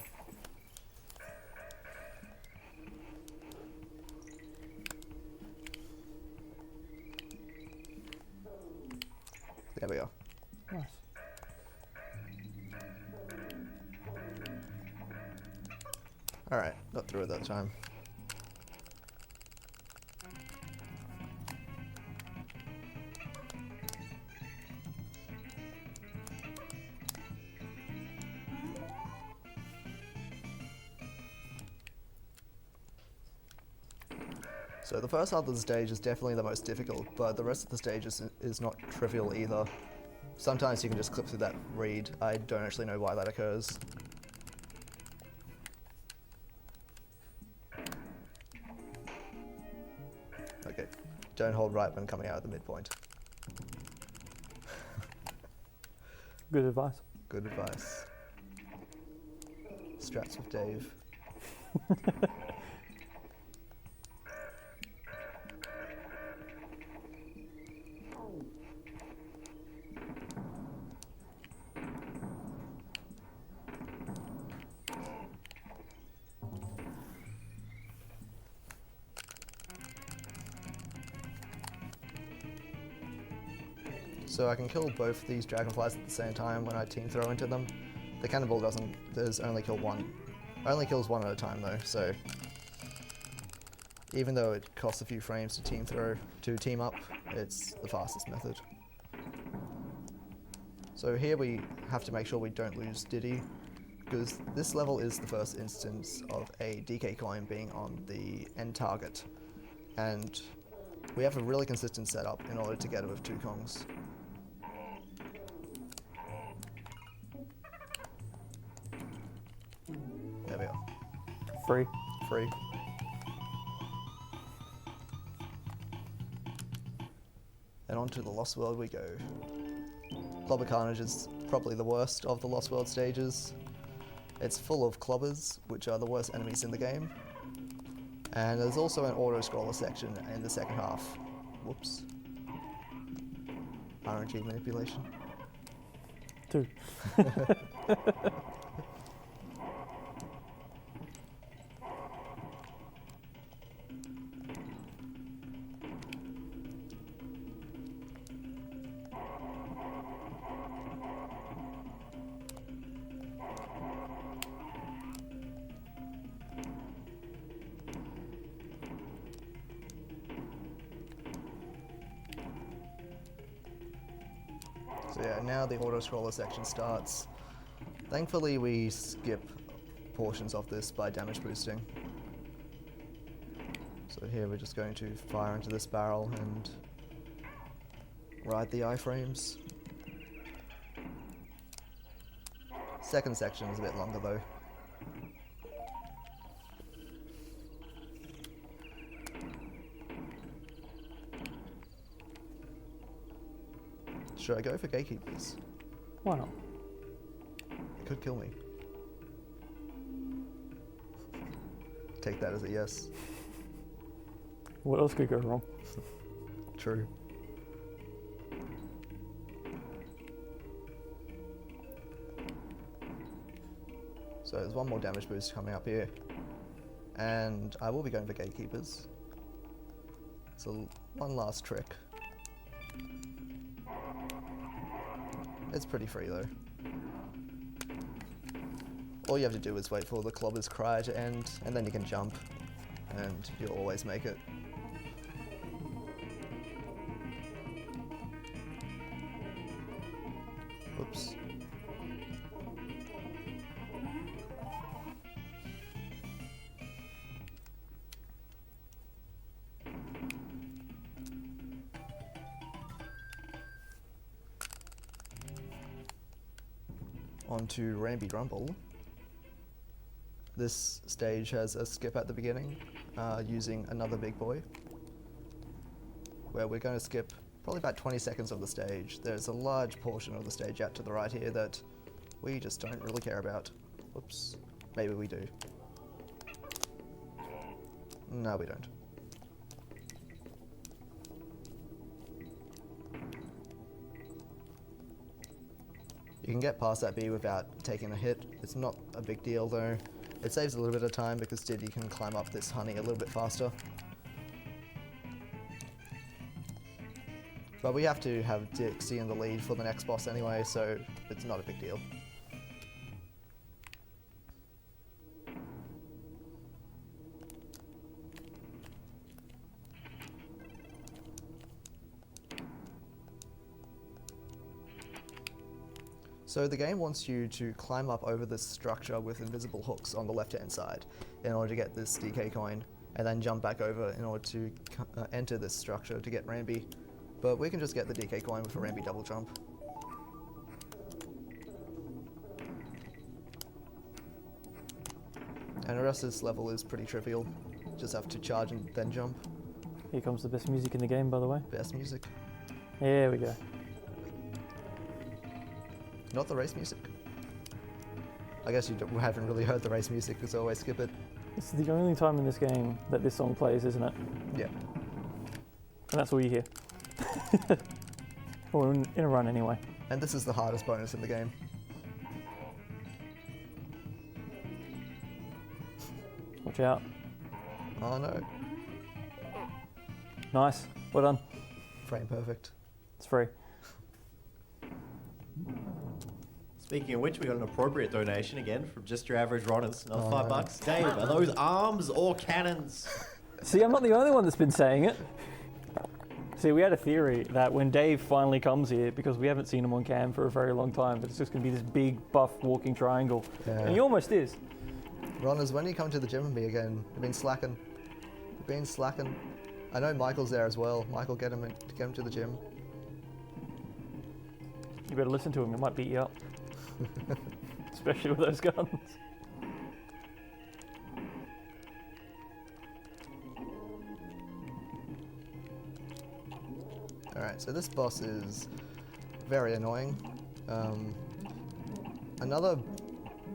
There we go. Nice. Alright, got through it that time. So the first half of the stage is definitely the most difficult, but the rest of the stage is not trivial either. Sometimes you can just clip through that reed. I don't actually know why that occurs. Okay, don't hold right when coming out of the midpoint. Good advice. Good advice. Strats with Dave. So I can kill both these dragonflies at the same time when I team throw into them. The cannonball only kills one at a time though, so. Even though it costs a few frames to team up, it's the fastest method. So here we have to make sure we don't lose Diddy, because this level is the first instance of a DK coin being on the end target, and we have a really consistent setup in order to get it with 2 Kongs. There we are. Free. Free. And onto the Lost World we go. Clobber Carnage is probably the worst of the Lost World stages. It's full of clobbers, which are the worst enemies in the game. And there's also an auto-scroller section in the second half. Whoops. RNG manipulation. 2. So yeah, now the auto-scroller section starts. Thankfully we skip portions of this by damage boosting. So here we're just going to fire into this barrel and ride the iframes. Second section is a bit longer though. Should I go for gatekeepers? Why not? It could kill me. Take that as a yes. What else could go wrong? True. So there's one more damage boost coming up here. And I will be going for gatekeepers. So one last trick. It's pretty free though. All you have to do is wait for the clobber's cry to end, and then you can jump, and you'll always make it. Oops. Onto Ramby Rumble. This stage has a skip at the beginning, using another big boy, where we're going to skip probably about 20 seconds of the stage. There's a large portion of the stage out to the right here that we just don't really care about. Whoops. Maybe we do. No, we don't. You can get past that B without taking a hit. It's not a big deal though. It saves a little bit of time because Diddy can climb up this honey a little bit faster. But we have to have Dixie in the lead for the next boss anyway, so it's not a big deal. So the game wants you to climb up over this structure with invisible hooks on the left-hand side in order to get this DK coin, and then jump back over in order to enter this structure to get Ramby. But we can just get the DK coin with a Ramby double jump. And the rest of this level is pretty trivial. Just have to charge and then jump. Here comes the best music in the game, by the way. Best music. Here we go. Not the race music. I guess you haven't really heard the race music because I always skip it. This is the only time in this game that this song plays, isn't it? Yeah. And that's all you hear. Or in a run anyway. And this is the hardest bonus in the game. Watch out. Oh no. Nice. Well done. Frame perfect. It's free. Speaking of which, we got an appropriate donation again from Just Your Average Runners. Another Oh, $5. no. Dave, are those arms or cannons? See, I'm not the only one that's been saying it. See, we had a theory that when Dave finally comes here, because we haven't seen him on cam for a very long time, that it's just going to be this big, buff, walking triangle. Yeah. And he almost is. Ronners, when you come to the gym with me again? You've been slacking. You've been slacking. I know Michael's there as well. Michael, get him to the gym. You better listen to him, he might beat you up. Especially with those guns. Alright, so this boss is very annoying. Another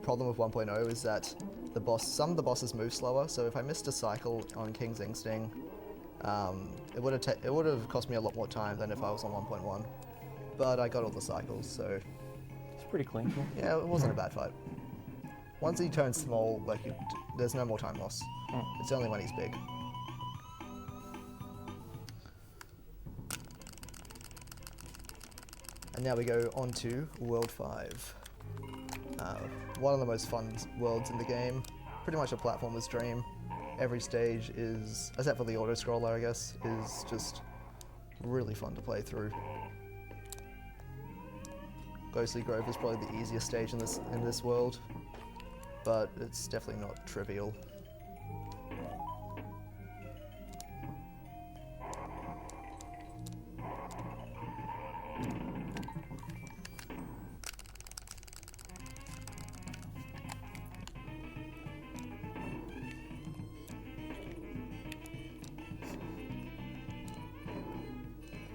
problem with 1.0 is that some of the bosses move slower, so if I missed a cycle on King's Instinct, it would have cost me a lot more time than if I was on 1.1. But I got all the cycles, so It's pretty clean. yeah, it wasn't a bad fight. Once he turns small, there's no more time loss. It's only when he's big. And now we go on to World 5. One of the most fun worlds in the game. Pretty much a platformer's dream. Every stage is, except for the auto-scroller I guess, is just really fun to play through. Ghostly Grove is probably the easiest stage in this world, but it's definitely not trivial.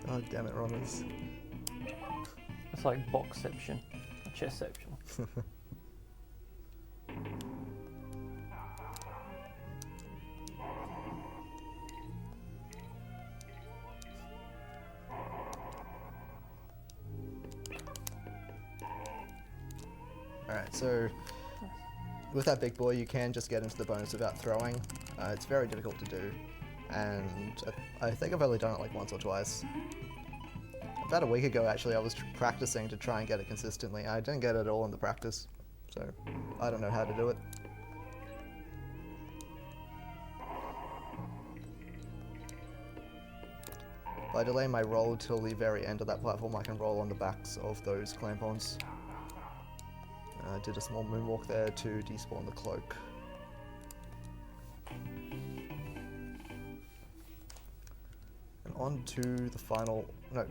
God damn it, Ronners. It's like boxception, chessception. Alright, so with that big boy you can just get into the bonus without throwing. It's very difficult to do, and I think I've only done it like once or twice. About a week ago actually I was practicing to try and get it consistently. I didn't get it at all in the practice, so I don't know how to do it. By delaying my roll till the very end of that platform, I can roll on the backs of those clampons. I did a small moonwalk there to despawn the cloak. And on to the final, no,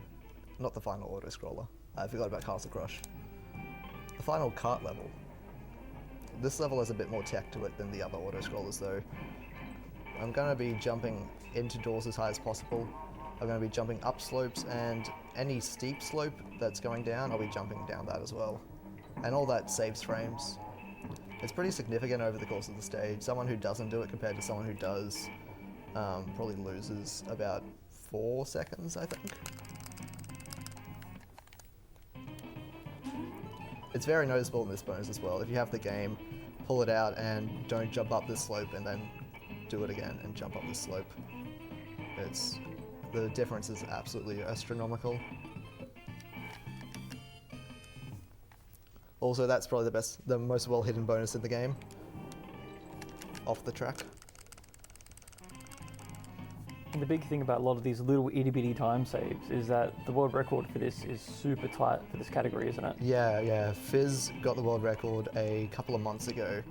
not the final auto-scroller. I forgot about Castle Crush. The final cart level. This level has a bit more tech to it than the other auto-scrollers though. I'm going to be jumping into doors as high as possible. I'm going to be jumping up slopes, and any steep slope that's going down, I'll be jumping down that as well. And all that saves frames. It's pretty significant over the course of the stage. Someone who doesn't do it compared to someone who does probably loses about 4 seconds, I think. It's very noticeable in this bonus as well. If you have the game, pull it out and don't jump up this slope and then do it again and jump up this slope. The difference is absolutely astronomical. Also, that's probably the most well-hidden bonus in the game. Off the track. And the big thing about a lot of these little itty-bitty time saves is that the world record for this is super tight for this category, isn't it? Yeah. Fizz got the world record a couple of months ago.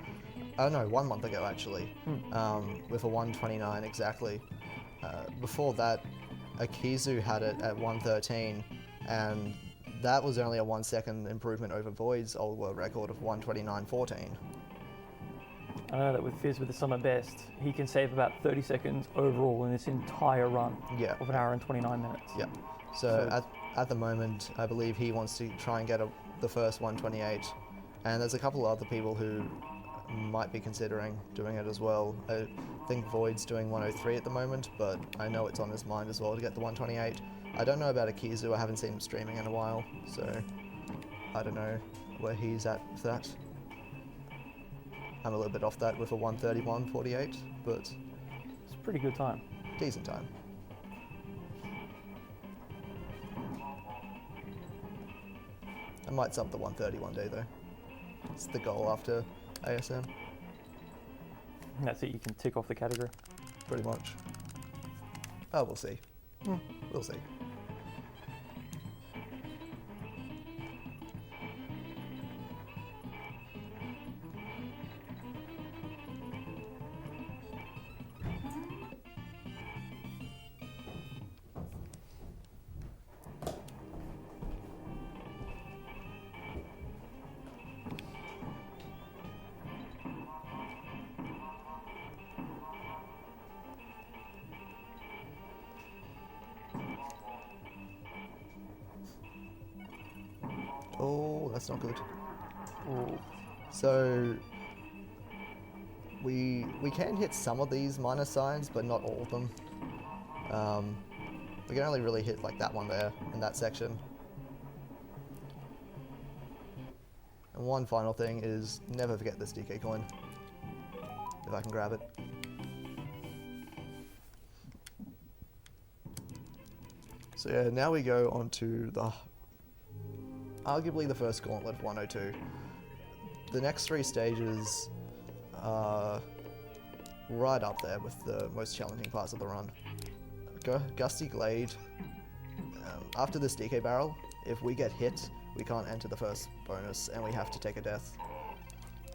Oh no, 1 month ago actually. With a 1:29 exactly. Before that, Akizu had it at 1:13, and that was only a 1 second improvement over Void's old world record of 1:29.14. I know that with Fizz with the summer best, he can save about 30 seconds overall in this entire run of 1 hour and 29 minutes. Yeah. So at the moment, I believe he wants to try and get the first 1:28, and there's a couple of other people who might be considering doing it as well. I think Void's doing 1:03 at the moment, but I know it's on his mind as well to get the 1:28. I don't know about Akizu, I haven't seen him streaming in a while, so I don't know where he's at with that. I'm a little bit off that with a 1:31.48, but It's a pretty good time. decent time. I might sub the 1:30 one day though. It's the goal after ASM. And that's it, you can tick off the category. pretty much. Oh, we'll see. We'll see. Oh, that's not good. Ooh. So we can hit some of these minus signs, but not all of them. We can only really hit like that one there in that section. And one final thing is never forget this DK coin, if I can grab it. So yeah, now we go on to the arguably the first gauntlet of 102. The next three stages are right up there with the most challenging parts of the run. Gusty Glade, after this DK barrel, if we get hit, we can't enter the first bonus and we have to take a death.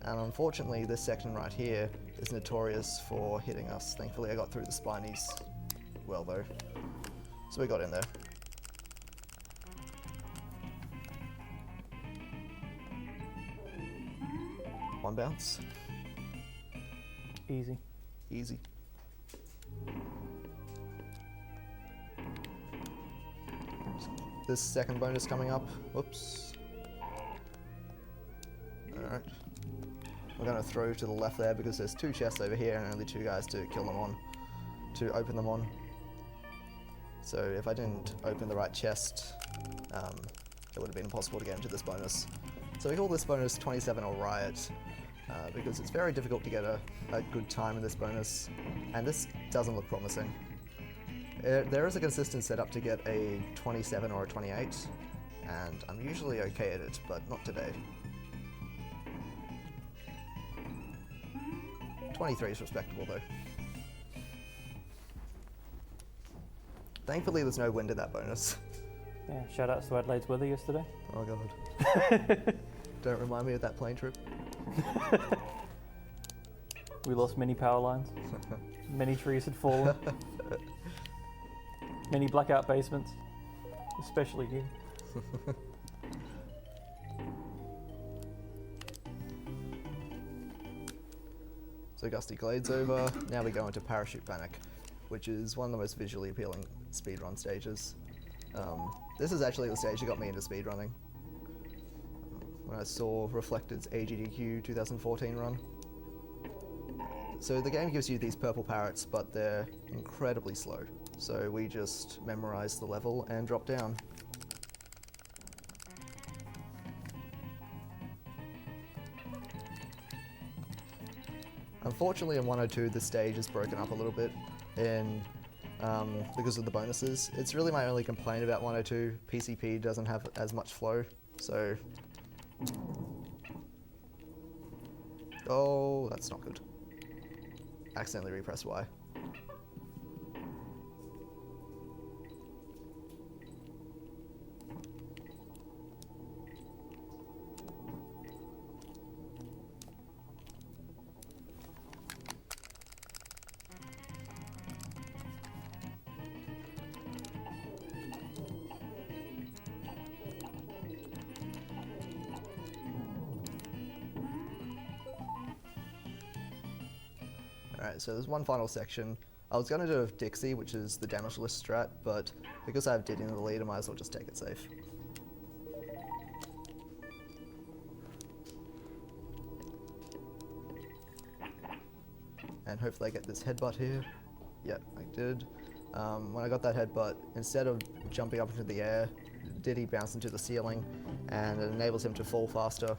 And unfortunately, this section right here is notorious for hitting us. Thankfully, I got through the spinies well though. So we got in there. One bounce. Easy. Easy. This second bonus coming up. Whoops. Alright. We're going to throw to the left there because there's two chests over here and only two guys to kill them on, to open them on. So if I didn't open the right chest, it would have been impossible to get into this bonus. So we call this bonus 27 or Riot, because it's very difficult to get a good time in this bonus, and this doesn't look promising. There is a consistent setup to get a 27 or a 28, and I'm usually okay at it, but not today. 23 is respectable though. Thankfully there's no wind in that bonus. Yeah, shout outs to Adelaide's weather yesterday. Oh god. Don't remind me of that plane trip. We lost many power lines. Many trees had fallen. Many blackout basements, especially here. So Gusty Glade's over. Now we go into Parachute Panic, which is one of the most visually appealing speedrun stages. This is actually the stage that got me into speedrunning. When I saw Reflected's AGDQ 2014 run. So the game gives you these purple parrots, but they're incredibly slow. So we just memorize the level and drop down. Unfortunately in 102 the stage is broken up a little bit because of the bonuses. It's really my only complaint about 102. PCP doesn't have as much flow, so... Oh, that's not good. Accidentally repressed Y. Alright, so there's one final section. I was going to do a Dixie, which is the damage list strat, but because I have Diddy in the lead, I might as well just take it safe. And hopefully I get this headbutt here. Yep, I did. When I got that headbutt, instead of jumping up into the air, Diddy bounced into the ceiling, and it enables him to fall faster,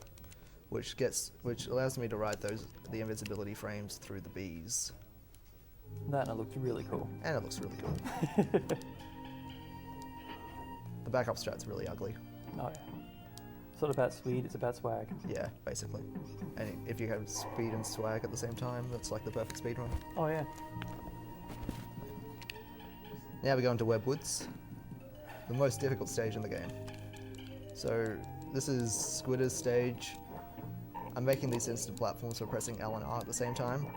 which allows me to ride the invincibility frames through the bees. That looked really cool. And it looks really cool. The backup strat's really ugly. Oh yeah. It's not about speed, it's about swag. Yeah, basically. And if you have speed and swag at the same time, that's like the perfect speed run. Oh yeah. Now we go into Webwoods, the most difficult stage in the game. So this is Squidder's stage. I'm making these instant platforms for pressing L and R at the same time,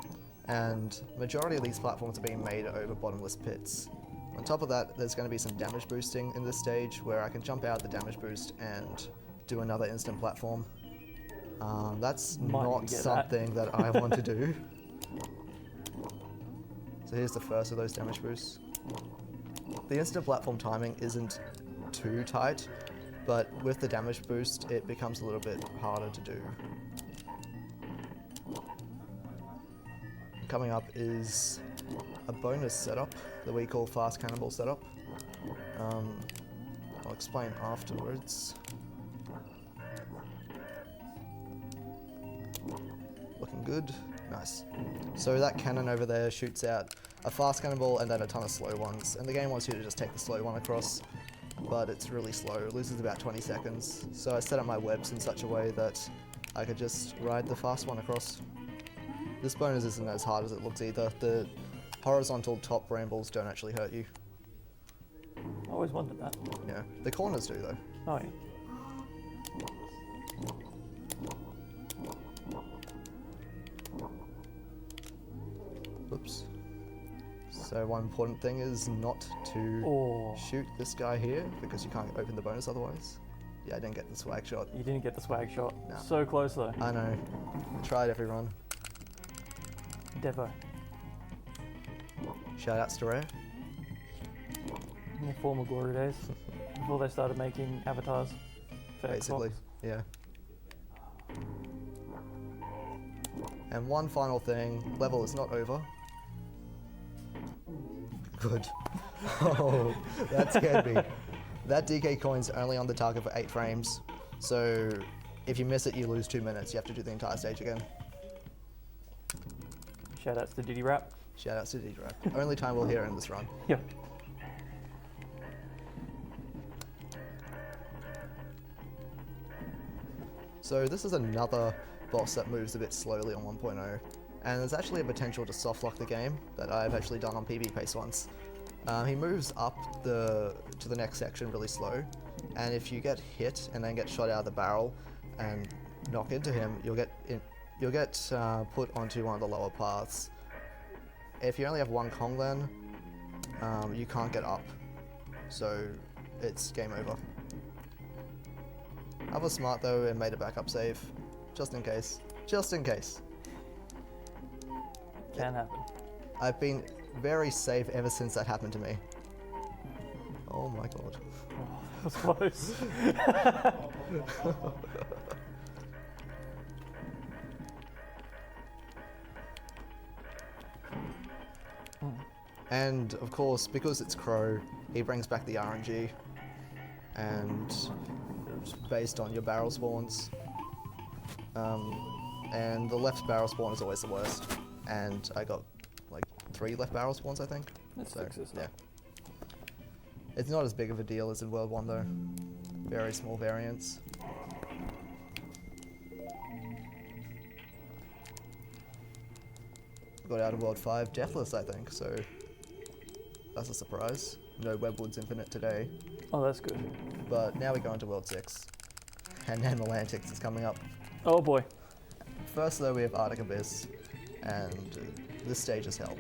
and majority of these platforms are being made over bottomless pits. On top of that, there's going to be some damage boosting in this stage where I can jump out the damage boost and do another instant platform. That's Might not get something that I want to do. So here's the first of those damage boosts. The instant platform timing isn't too tight, but with the damage boost, it becomes a little bit harder to do. Coming up is a bonus setup that we call Fast Cannonball setup. I'll explain afterwards. Looking good. Nice. So that cannon over there shoots out a fast cannonball and then a ton of slow ones. And the game wants you to just take the slow one across, but it's really slow. It loses about 20 seconds. So I set up my webs in such a way that I could just ride the fast one across. This bonus isn't as hard as it looks either. The horizontal top brambles don't actually hurt you. I always wondered that. Yeah, the corners do though. Oh yeah. Oops. So one important thing is not to Oh, shoot this guy here because you can't open the bonus otherwise. Yeah, I didn't get the swag shot. you didn't get the swag shot. No. So close though. I know. Tried every run. Devo. Shout outs to Rare. In their former glory days. Before they started making avatars for Basically, Xbox. yeah. And one final thing, level is not over. Good. Oh, that scared me. That DK coin's only on the target for 8 frames, so if you miss it, you lose 2 minutes. You have to do the entire stage again. Shout outs to Diddy Rap. Shout out to D-Rap. Only time we'll hear it in this run. Yep. So this is another boss that moves a bit slowly on 1.0, and there's actually a potential to softlock the game that I've actually done on PB pace once. He moves up to the next section really slow, and if you get hit and then get shot out of the barrel and knock into him, you'll get put onto one of the lower paths. If you only have one Konglan, you can't get up, so it's game over. I was smart though and made a backup save, just in case. Just in case. Can happen. I've been very safe ever since that happened to me. Oh my god. That was close. And of course, because it's Crow, he brings back the RNG, and it's based on your barrel spawns. And the left barrel spawn is always the worst, and I got like 3 left barrel spawns, I think. Let's So, fix this yeah. up. It's not as big of a deal as in World 1 though. Very small variants. Got out of World 5 deathless, I think, so that's a surprise. No Webwoods Infinite today. Oh, that's good. But now we go into World 6. And Nanolantics is coming up. Oh boy. First though, we have Arctic Abyss, and this stage is hell.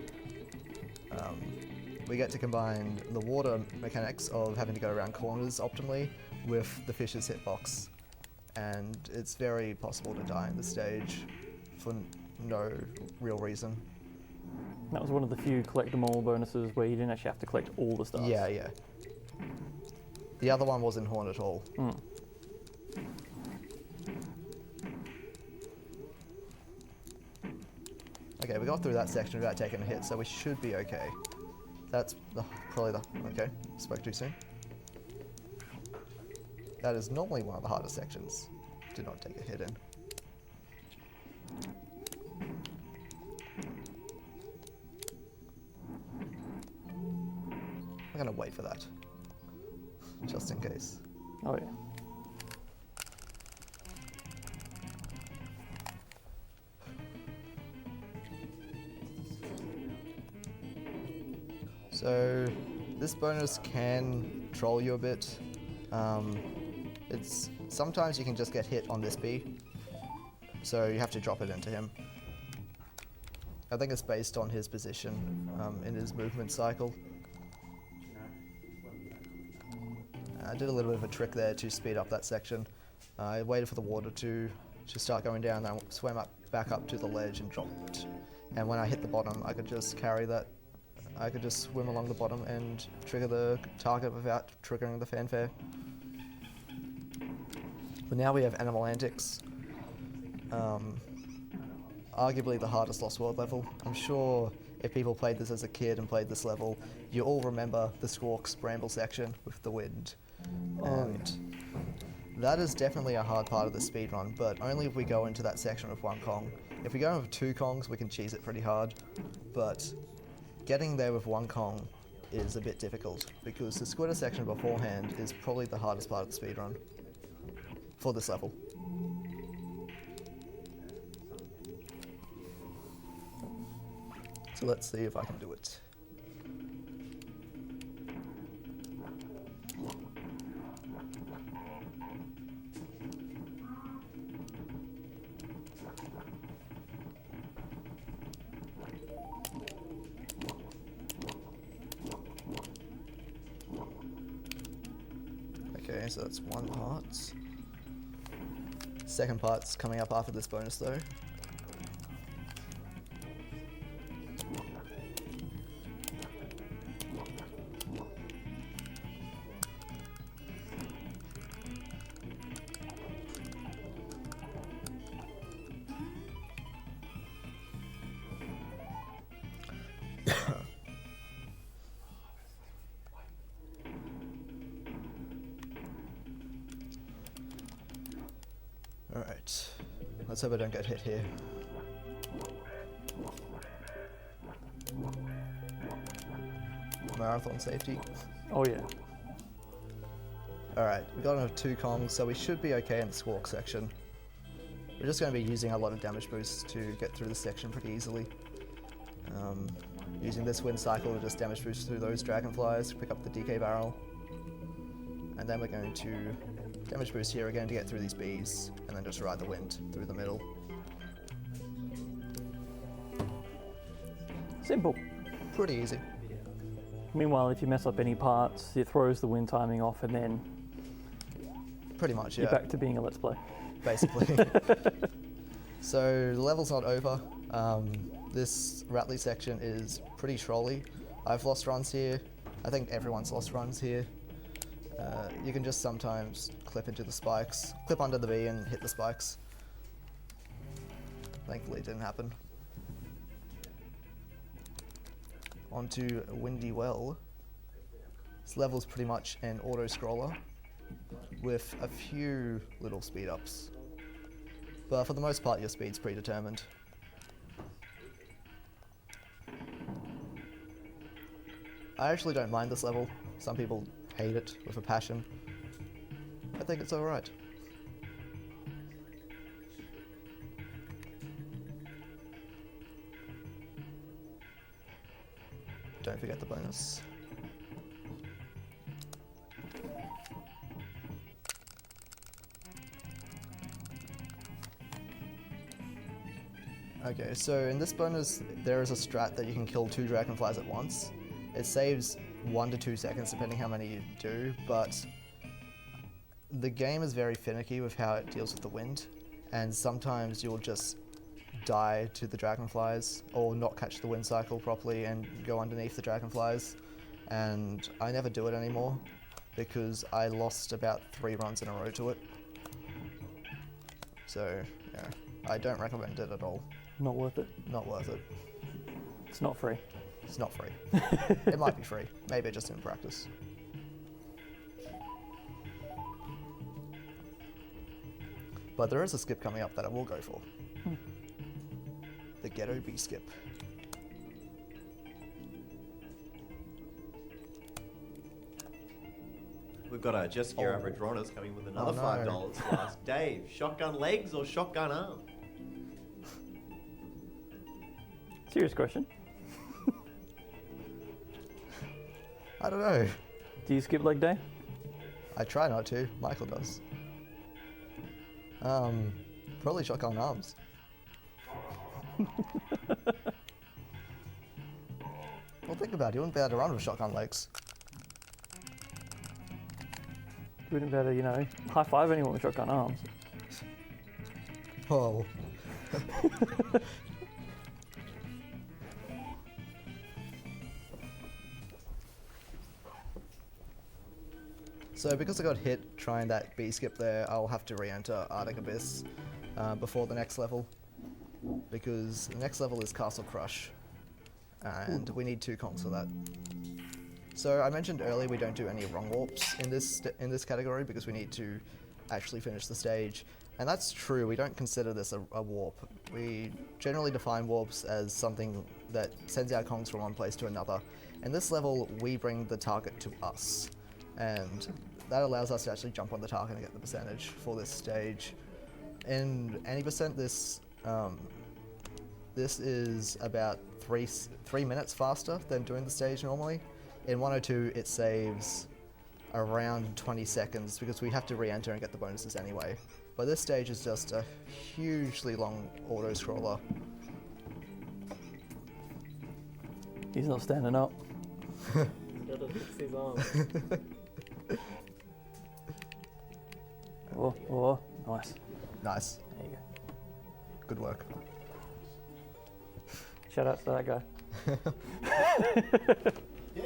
We get to combine the water mechanics of having to go around corners optimally with the fish's hitbox. And it's very possible to die in this stage for no real reason. That was one of the few collect them all bonuses where you didn't actually have to collect all the stars. Yeah, yeah. The other one wasn't Horn at all. Mm. Okay, we got through that section without taking a hit, so we should be okay. That's probably the... Okay, spoke too soon. That is normally one of the hardest sections. Do not take a hit in. I'm gonna wait for that, just in case. Oh yeah. So, This bonus can troll you a bit. It's sometimes you can just get hit on this B, so you have to drop it into him. I think it's based on his position in his movement cycle. I did a little bit of a trick there to speed up that section. I waited for the water to start going down, then I swam back up to the ledge and dropped. And when I hit the bottom, I could just carry that. I could just swim along the bottom and trigger the target without triggering the fanfare. But now we have Animal Antics. Arguably the hardest Lost World level. I'm sure if people played this as a kid and played this level, you all remember the Squawks Bramble section with the wind. And that is definitely a hard part of the speedrun, but only if we go into that section with one Kong. If we go in with two Kongs, we can cheese it pretty hard, but getting there with one Kong is a bit difficult, because the Squitter section beforehand is probably the hardest part of the speedrun for this level. So let's see if I can do it. Okay, so that's one part. Second part's coming up after this bonus though. Alright, let's hope I don't get hit here. Marathon safety. Oh yeah. Alright, we got enough 2 Kongs, so we should be okay in the Squawk section. We're just going to be using a lot of damage boosts to get through this section pretty easily. Using this wind cycle to just damage boost through those dragonflies, pick up the DK barrel. And then we're going to damage boost here again to get through these bees, and then just ride the wind through the middle. Simple. Pretty easy. Meanwhile, if you mess up any parts, it throws the wind timing off, and then Pretty much, yeah. you're back to being a Let's Play. Basically. So the level's not over. This Ratley section is pretty trolly. I've lost runs here. I think everyone's lost runs here. You can just sometimes clip into the spikes, clip under the bee and hit the spikes. Thankfully it didn't happen. Onto Windy Well. This level's pretty much an auto-scroller with a few little speed ups. But for the most part your speed's predetermined. I actually don't mind this level. Some people hate it with a passion. I think it's alright. Don't forget the bonus. Okay, so in this bonus, there is a strat that you can kill 2 dragonflies at once. It saves 1 to 2 seconds depending how many you do, but the game is very finicky with how it deals with the wind, and sometimes you'll just die to the dragonflies or not catch the wind cycle properly and go underneath the dragonflies, and I never do it anymore because I lost about 3 runs in a row to it. So, yeah, I don't recommend it at all. Not worth it. Not worth it. It's not free. It's not free. It might be free. Maybe just in practice. But there is a skip coming up that I will go for. The Ghetto Bee skip. We've got Just Your Average Runners coming with another no. $5 to ask Dave, shotgun legs or shotgun arm? Serious question. I don't know. Do you skip leg day? I try not to. Michael does. Probably shotgun arms. Well, think about it. You wouldn't be able to run with shotgun legs. You wouldn't better, you know, high five anyone with shotgun arms. Oh. So because I got hit trying that B skip there, I'll have to re-enter Arctic Abyss before the next level, because the next level is Castle Crush, and we need 2 conks for that. So I mentioned earlier we don't do any wrong warps in this category because we need to actually finish the stage, and that's true. We don't consider this a warp. We generally define warps as something that sends our conks from one place to another. In this level, we bring the target to us, and that allows us to actually jump on the target and get the percentage for this stage. In any percent, this is about three minutes faster than doing the stage normally. In 102, it saves around 20 seconds because we have to re-enter and get the bonuses anyway. But this stage is just a hugely long auto-scroller. He's not standing up. He's got to fix his arm. Oh, nice. Nice. There you go. Good work. Shout out to that guy. Yeah.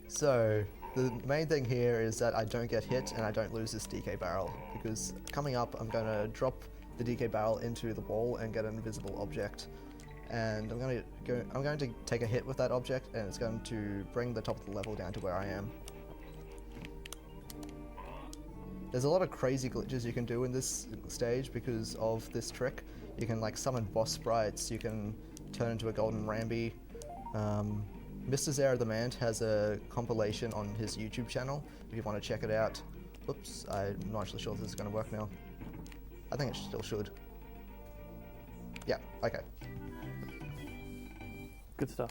So, the main thing here is that I don't get hit and I don't lose this DK barrel, because coming up I'm going to drop the DK barrel into the wall and get an invisible object. And I'm going to take a hit with that object, and it's going to bring the top of the level down to where I am. There's a lot of crazy glitches you can do in this stage because of this trick. You can like summon boss sprites, you can turn into a golden Ramby. Mr. Zara the Man has a compilation on his YouTube channel if you want to check it out. Oops, I'm not actually sure if this is going to work now. I think it still should. Yeah, okay. Good stuff.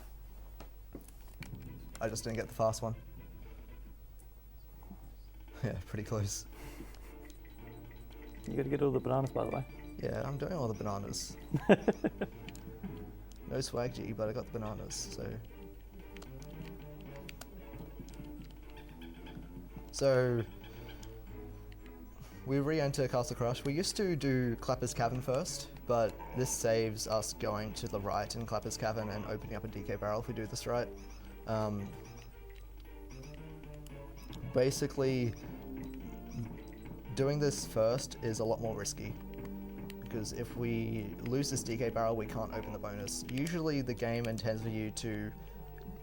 I just didn't get the fast one. Yeah, pretty close. You gotta get all the bananas, by the way. Yeah, I'm doing all the bananas. No swag G, but I got the bananas, so. So, we re-enter Castle Crush. We used to do Clapper's Cavern first, but this saves us going to the right in Clapper's Cavern and opening up a DK barrel if we do this right. Basically, doing this first is a lot more risky, because if we lose this DK barrel, we can't open the bonus. Usually the game intends for you to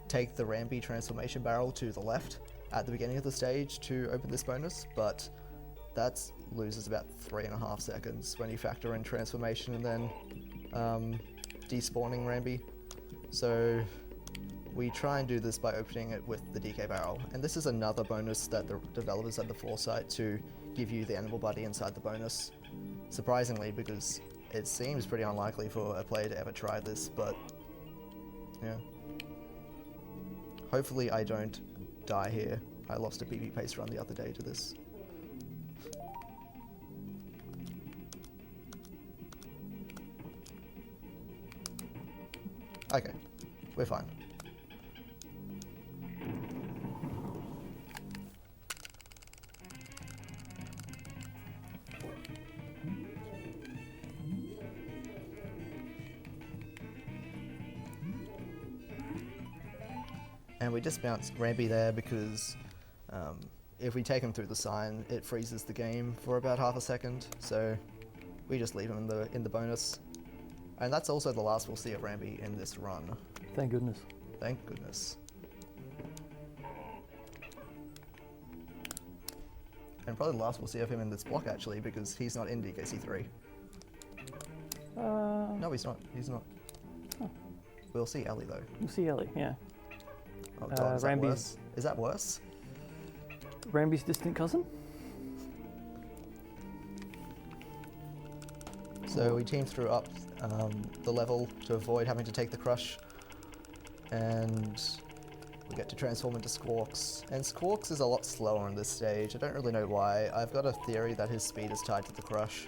take the Ramby transformation barrel to the left at the beginning of the stage to open this bonus, but that loses about 3.5 seconds when you factor in transformation and then despawning Ramby. So we try and do this by opening it with the DK barrel, and this is another bonus that the developers had the foresight to give you the animal body inside the bonus. Surprisingly, because it seems pretty unlikely for a player to ever try this, but yeah. Hopefully I don't die here. I lost a PB pace run the other day to this. Okay, we're fine. And we just bounced Ramby there because if we take him through the sign, it freezes the game for about half a second. So we just leave him in the bonus. And that's also the last we'll see of Ramby in this run. Thank goodness. Thank goodness. And probably the last we'll see of him in this block actually, because he's not in DKC3. No, he's not. He's not. Oh. We'll see Ellie though. We'll see Ellie, yeah. Oh god, is that Ramby's- worse? Is that worse? Ramby's distant cousin? So we team threw up the level to avoid having to take the crush, and we get to transform into Squawks. And Squawks is a lot slower in this stage. I don't really know why. I've got a theory that his speed is tied to the crush.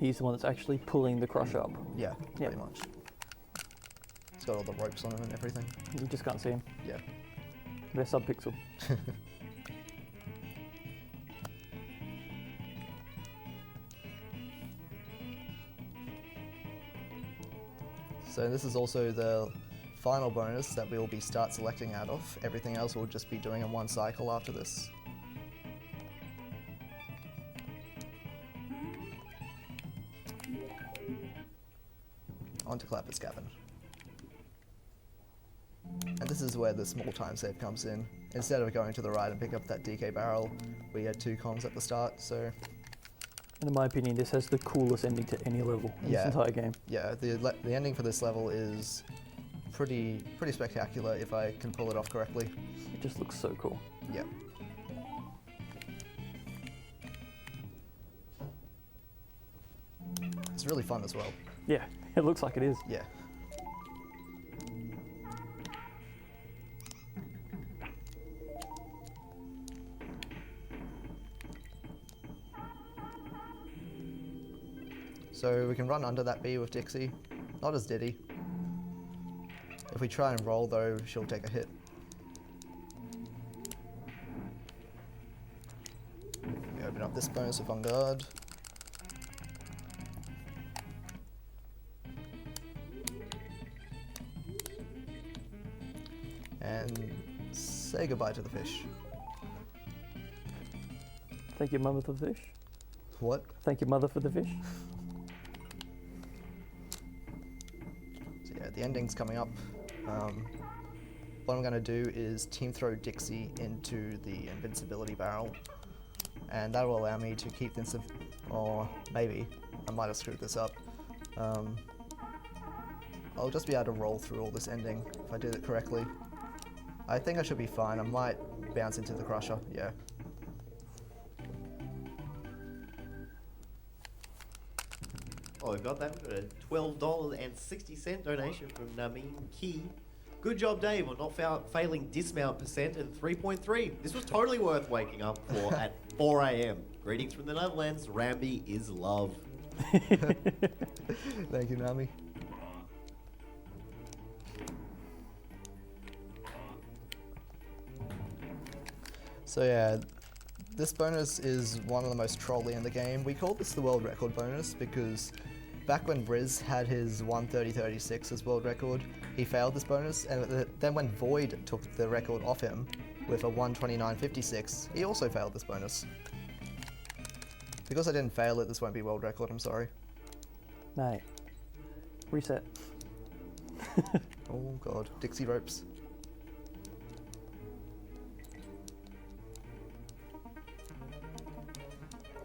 He's the one that's actually pulling the crush up. Yeah, Yeah. pretty much. He's got all the ropes on him and everything. You just can't see him. Yeah. They're sub-pixel. So this is also the final bonus that we'll be start selecting out of. Everything else we'll just be doing in one cycle after this. On to Clapper's Cabin. And this is where the small time save comes in. Instead of going to the right and pick up that DK barrel, we had 2 comms at the start, so And in my opinion, this has the coolest ending to any level in this entire game. yeah, the ending for this level is pretty spectacular if I can pull it off correctly. It just looks so cool. Yeah. It's really fun as well. Yeah, it looks like it is. Yeah. So we can run under that bee with Dixie. Not as Diddy. If we try and roll though, she'll take a hit. We open up this bonus with On Guard. And say goodbye to the fish. Thank you, mother, for the fish. What? Thank you, mother, for the fish. So yeah, the ending's coming up. What I'm going to do is team throw Dixie into the invincibility barrel, and that will allow me to keep this, or maybe, I might have screwed this up. I'll just be able to roll through all this ending if I did it correctly. I think I should be fine. I might bounce into the crusher, yeah. Oh, we've got that. We've got a $12.60 donation from Namin Key. Good job, Dave, on not failing dismount percent at 3.3. This was totally worth waking up for at 4 a.m. Greetings from the Netherlands. Ramby is love. Thank you, Nami. So yeah, this bonus is one of the most trolly in the game. We call this the world record bonus because back when Briz had his 1:30:36 as world record, he failed this bonus, and then when Void took the record off him with a 1:29:56, he also failed this bonus. Because I didn't fail it, this won't be world record, I'm sorry. Mate, reset. Oh god, Dixie ropes.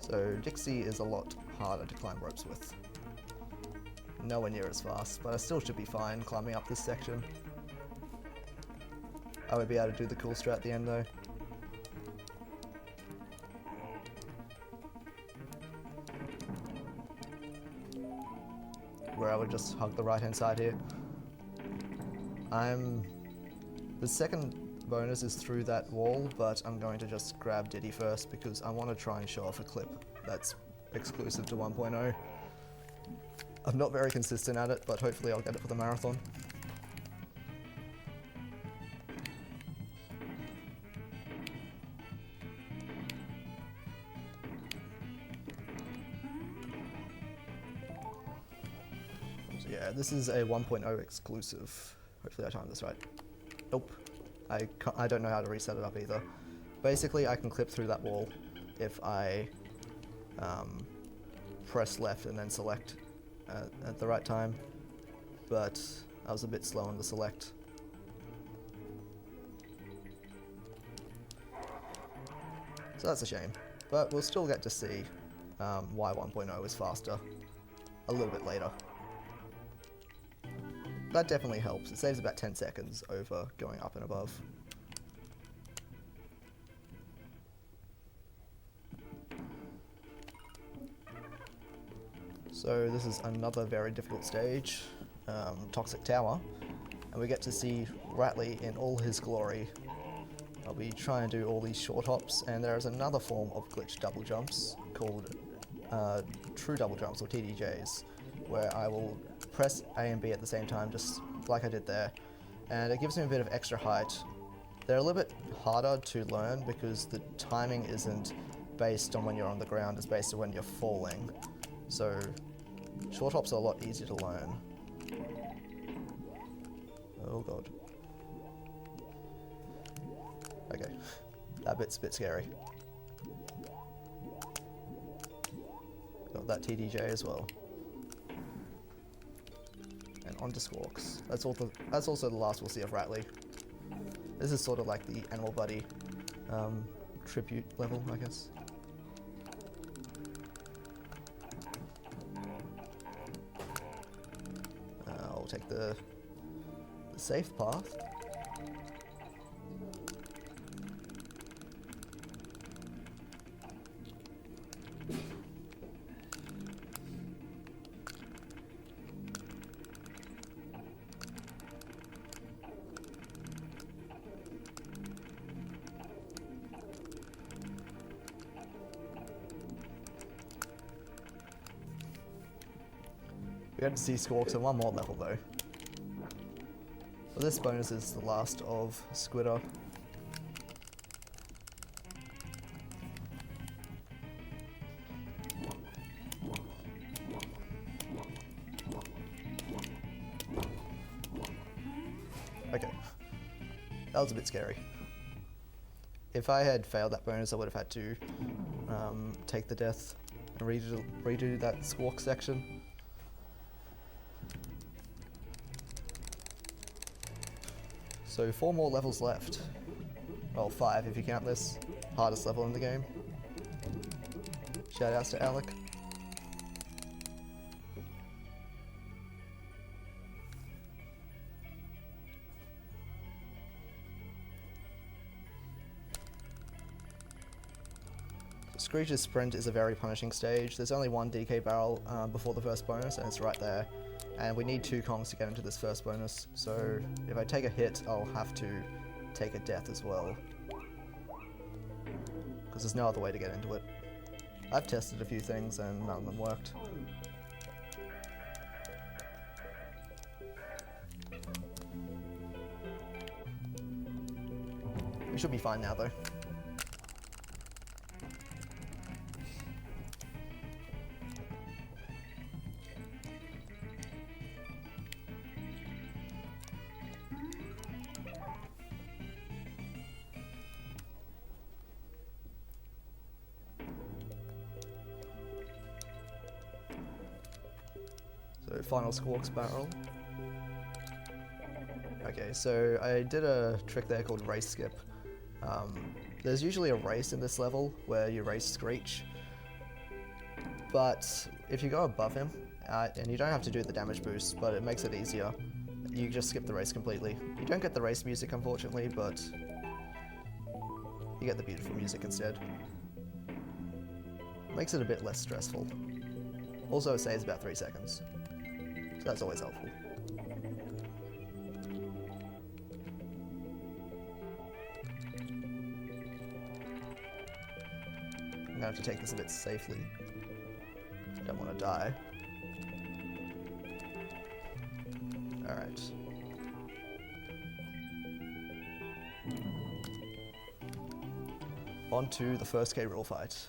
So Dixie is a lot harder to climb ropes with. Nowhere near as fast, but I still should be fine climbing up this section. I would be able to do the cool strat at the end though. Where I would just hug the right hand side here. The second bonus is through that wall, but I'm going to just grab Diddy first because I want to try and show off a clip that's exclusive to 1.0. I'm not very consistent at it, but hopefully I'll get it for the marathon. So yeah, this is a 1.0 exclusive. Hopefully I timed this right. Nope. I don't know how to reset it up either. Basically, I can clip through that wall if I press left and then select at the right time, but I was a bit slow on the select. So that's a shame, but we'll still get to see why 1.0 is faster a little bit later. That definitely helps. It saves about 10 seconds over going up and above. So this is another very difficult stage, Toxic Tower. and we get to see Ratley in all his glory. I'll be trying to do all these short hops, and there is another form of glitch double jumps called true double jumps, or TDJs, where I will press A and B at the same time, just like I did there, and it gives me a bit of extra height. They're a little bit harder to learn because the timing isn't based on when you're on the ground, it's based on when you're falling. So short hops are a lot easier to learn. Oh god. Okay, that bit's a bit scary. Got that TDJ as well. And onto squawks. That's also the last we'll see of Ratley. This is sort of like the Animal Buddy tribute level, I guess. I'll take the safe path. We had to see Squawks at one more level though. But this bonus is the last of Squidder. Okay, that was a bit scary. If I had failed that bonus, I would have had to take the death and redo that Squawk section. So 4 more levels left. Well, 5 if you count this. Hardest level in the game. Shoutouts to Alec. Screech's Sprint is a very punishing stage. There's only one DK barrel before the first bonus, and it's right there. And we need 2 Kongs to get into this first bonus, so if I take a hit, I'll have to take a death as well. Because there's no other way to get into it. I've tested a few things and none of them worked. We should be fine now though. So final Squawks barrel. Okay, so I did a trick there called race skip. There's usually a race in this level where you race Screech, but if you go above him, and you don't have to do the damage boost, but it makes it easier, you just skip the race completely. You don't get the race music unfortunately, but you get the beautiful music instead. Makes it a bit less stressful. Also it saves about 3 seconds. So that's always helpful. I'm gonna have to take this a bit safely. I don't want to die. Alright. On to the first K Rool fight.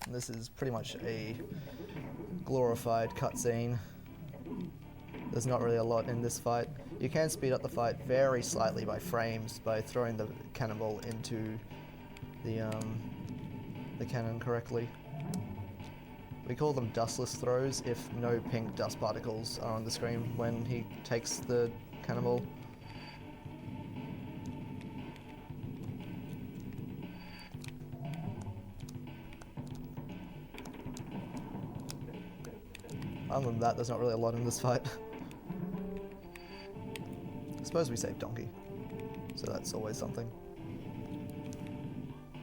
And this is pretty much a glorified cutscene. There's not really a lot in this fight. You can speed up the fight very slightly by frames by throwing the cannonball into the cannon correctly. We call them dustless throws if no pink dust particles are on the screen when he takes the cannonball. Other than that, there's not really a lot in this fight. I suppose we saved Donkey, so that's always something.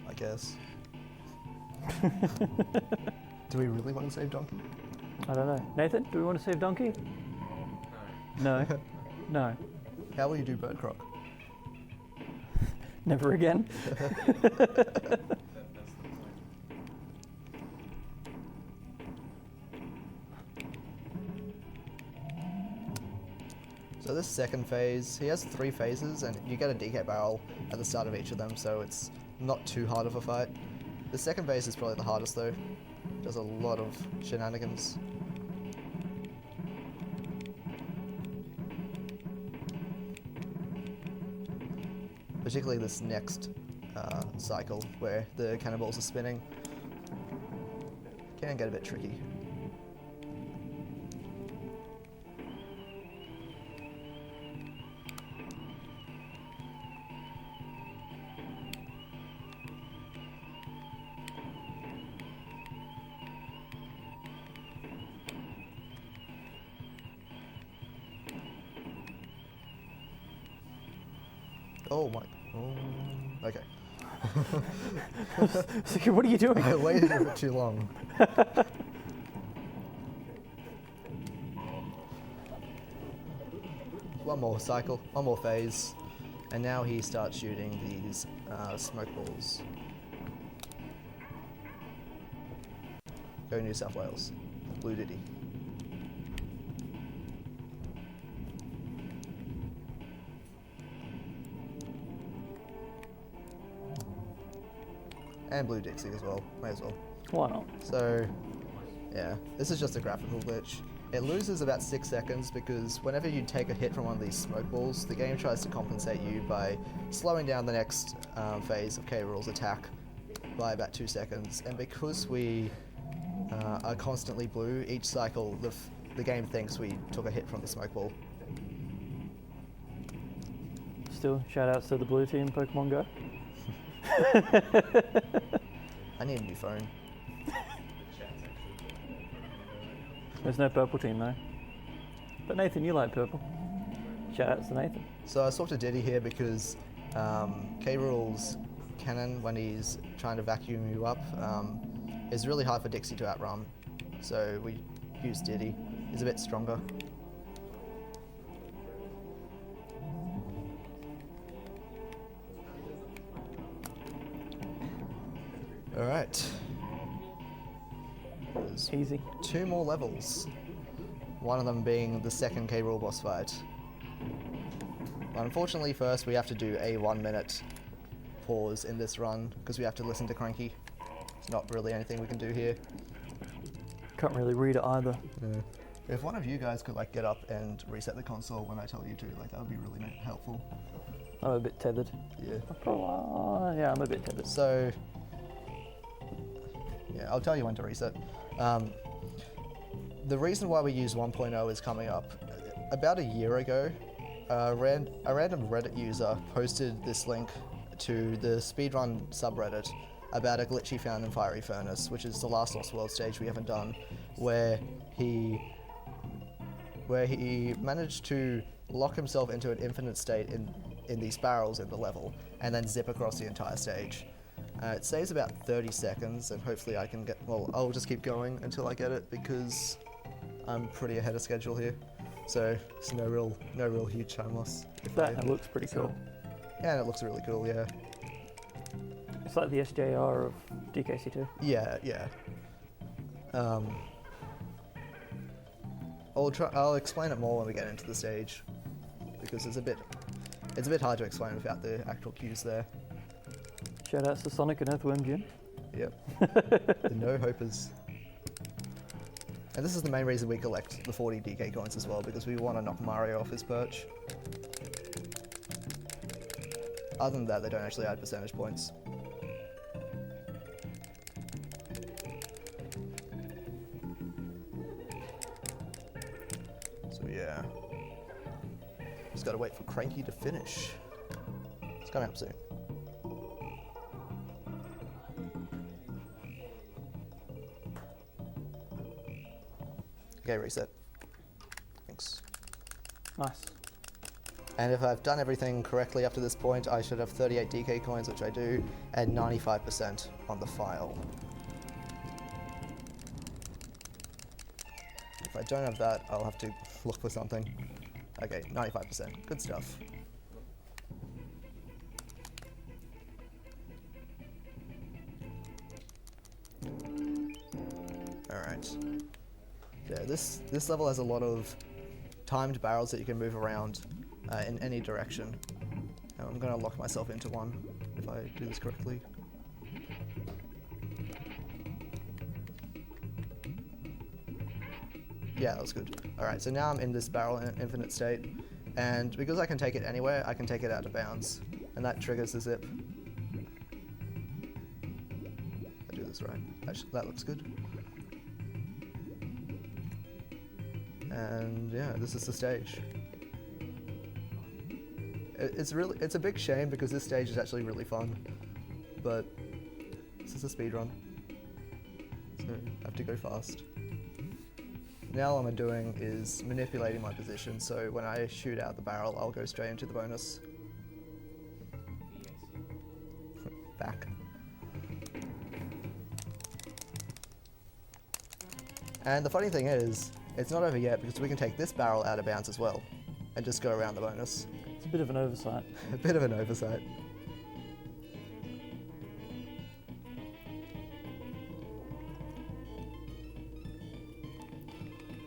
I guess. Do we really want to save Donkey? I don't know. Nathan, do we want to save Donkey? No. No. No. How will you do bird croc? Never again. So this second phase, he has 3 phases, and you get a DK barrel at the start of each of them, so it's not too hard of a fight. The second phase is probably the hardest though. Does a lot of shenanigans. Particularly this next cycle where the cannonballs are spinning. Can get a bit tricky. Oh my. Oh, okay. What are you doing? I waited a bit too long. One more cycle, one more phase, and now he starts shooting these smoke balls. Go New South Wales. Blue Diddy. And Blue Dixie as well, may as well. Why not? So, yeah, this is just a graphical glitch. It loses about 6 seconds because whenever you take a hit from one of these smoke balls, the game tries to compensate you by slowing down the next phase of K-Rool's attack by about 2 seconds. And because we are constantly blue, each cycle the game thinks we took a hit from the smoke ball. Still, shout outs to the blue team Pokemon Go. I need a new phone. There's no purple team though. But Nathan, you like purple. Shout outs to Nathan. So I swapped to Diddy here because K-Rool's cannon, when he's trying to vacuum you up, is really hard for Dixie to outrun. So we use Diddy. He's a bit stronger. Alright. There's Easy. 2 more levels. One of them being the second K-Rool boss fight. Unfortunately, first we have to do a 1-minute pause in this run because we have to listen to Cranky. There's not really anything we can do here. Can't really read it either. Yeah. If one of you guys could like get up and reset the console when I tell you to, like that would be really helpful. I'm a bit tethered. Yeah. Yeah, I'm a bit tethered. So, yeah, I'll tell you when to reset. The reason why we use 1.0 is coming up. About a year ago, a random Reddit user posted this link to the speedrun subreddit about a glitch he found in Fiery Furnace, which is the last Lost World stage we haven't done, where he managed to lock himself into an infinite state in these barrels in the level, and then zip across the entire stage. It saves about 30 seconds, and hopefully I can get, well, I'll just keep going until I get it, because I'm pretty ahead of schedule here. So it's no real huge time loss. That looks pretty cool. Yeah, and it looks really cool, yeah. It's like the SJR of DKC2. Yeah. I'll explain it more when we get into the stage, because it's a bit hard to explain without the actual cues there. Shout outs to Sonic and Earthworm Jim. Yep. The no hopers. And this is the main reason we collect the 40 DK coins as well, because we want to knock Mario off his perch. Other than that, they don't actually add percentage points. So yeah. Just gotta wait for Cranky to finish. It's coming up soon. Okay, reset. Thanks. Nice. And if I've done everything correctly up to this point, I should have 38 DK coins, which I do, and 95% on the file. If I don't have that, I'll have to look for something. Okay, 95%. Good stuff. Alright. Yeah, this level has a lot of timed barrels that you can move around in any direction. I'm going to lock myself into one if I do this correctly. Yeah, that was good. Alright, so now I'm in this barrel in infinite state, and because I can take it anywhere, I can take it out of bounds, and that triggers the zip. I do this right. Actually, that looks good. And yeah, this is the stage. It's a big shame because this stage is actually really fun, but this is a speed run, so I have to go fast. Now all I'm doing is manipulating my position, so when I shoot out the barrel, I'll go straight into the bonus. Back. And the funny thing is, it's not over yet because we can take this barrel out of bounds as well, and just go around the bonus. It's a bit of an oversight. A bit of an oversight.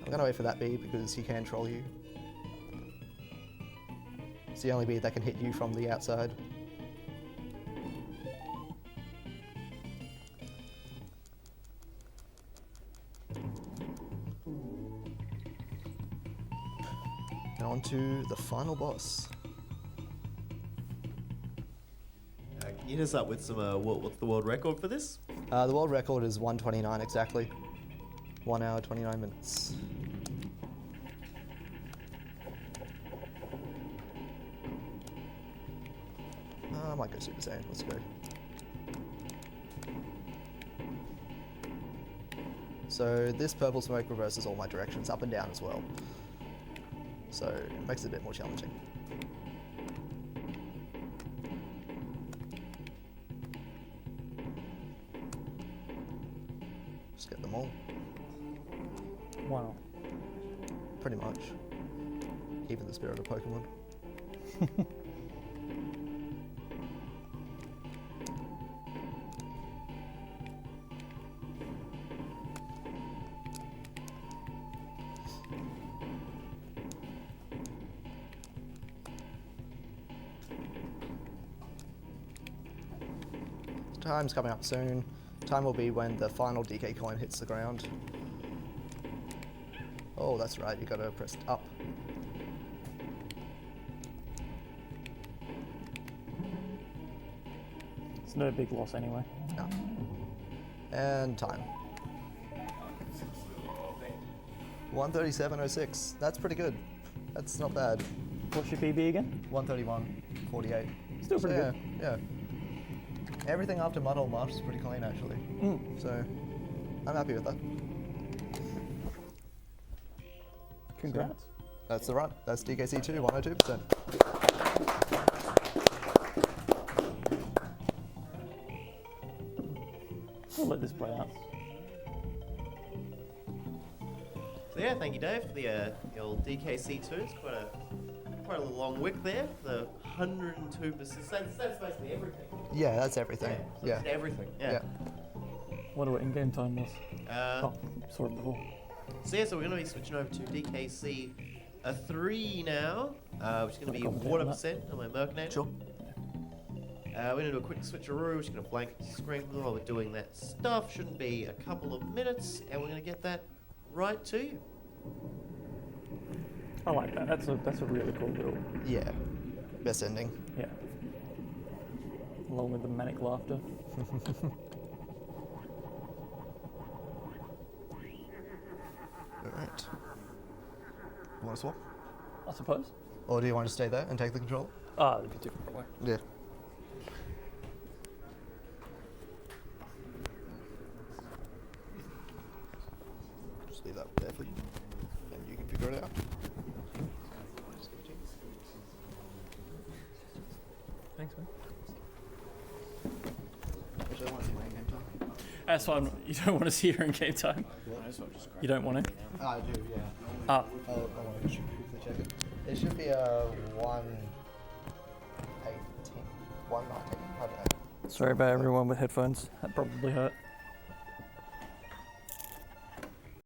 I'm gonna wait for that bee because he can troll you. It's the only bee that can hit you from the outside. And on to the final boss. Can you hit us up with some, what's the world record for this? The world record is 1:29 exactly. 1 hour, 29 minutes. I might go Super Saiyan, let's go. So this purple smoke reverses all my directions, up and down as well. So it makes it a bit more challenging. Just get them all. Wow. Pretty much. Even the spirit of Pokemon. Time's coming up soon. Time will be when the final DK coin hits the ground. Oh, that's right, you gotta press up. It's no big loss anyway. No. And time. 137.06. That's pretty good. That's not bad. What's your PB again? 131.48. Still pretty yeah, good. Yeah. Everything after Muddle March is pretty clean actually. So I'm happy with that. Congrats. That's the run. That's DKC2, 102%. We'll let this play out. So yeah, thank you, Dave, for the old DKC2. It's quite a long wick there. The 102%. That's basically everything. Yeah, that's everything. So Yeah. it's everything. Yeah. Wonder what in-game time was. Uh, Saw it before. So yeah, so we're going to be switching over to DKC 3 now, which is going to be Comment water on that. percent on my Mercanator. Sure. We're going to do a quick switcheroo. We're just going to blank the screen while we're doing that stuff. Shouldn't be a couple of minutes, and we're going to get that right to you. I like that. That's a really cool little. Yeah. Best ending. Yeah. Along with the manic laughter. Alright. You want to swap? I suppose. Or do you want to stay there and take the control? Ah, it'd be different way. Yeah. Just leave that there for you. And you can figure it out. Thanks, man. Actually, I want to see my game time. That's fine. You don't want to see her in game time. You don't want to. I do, yeah. Ah, I want to quickly check it. It should be a 118. 119? I don't know. Sorry about everyone with headphones. That probably hurt.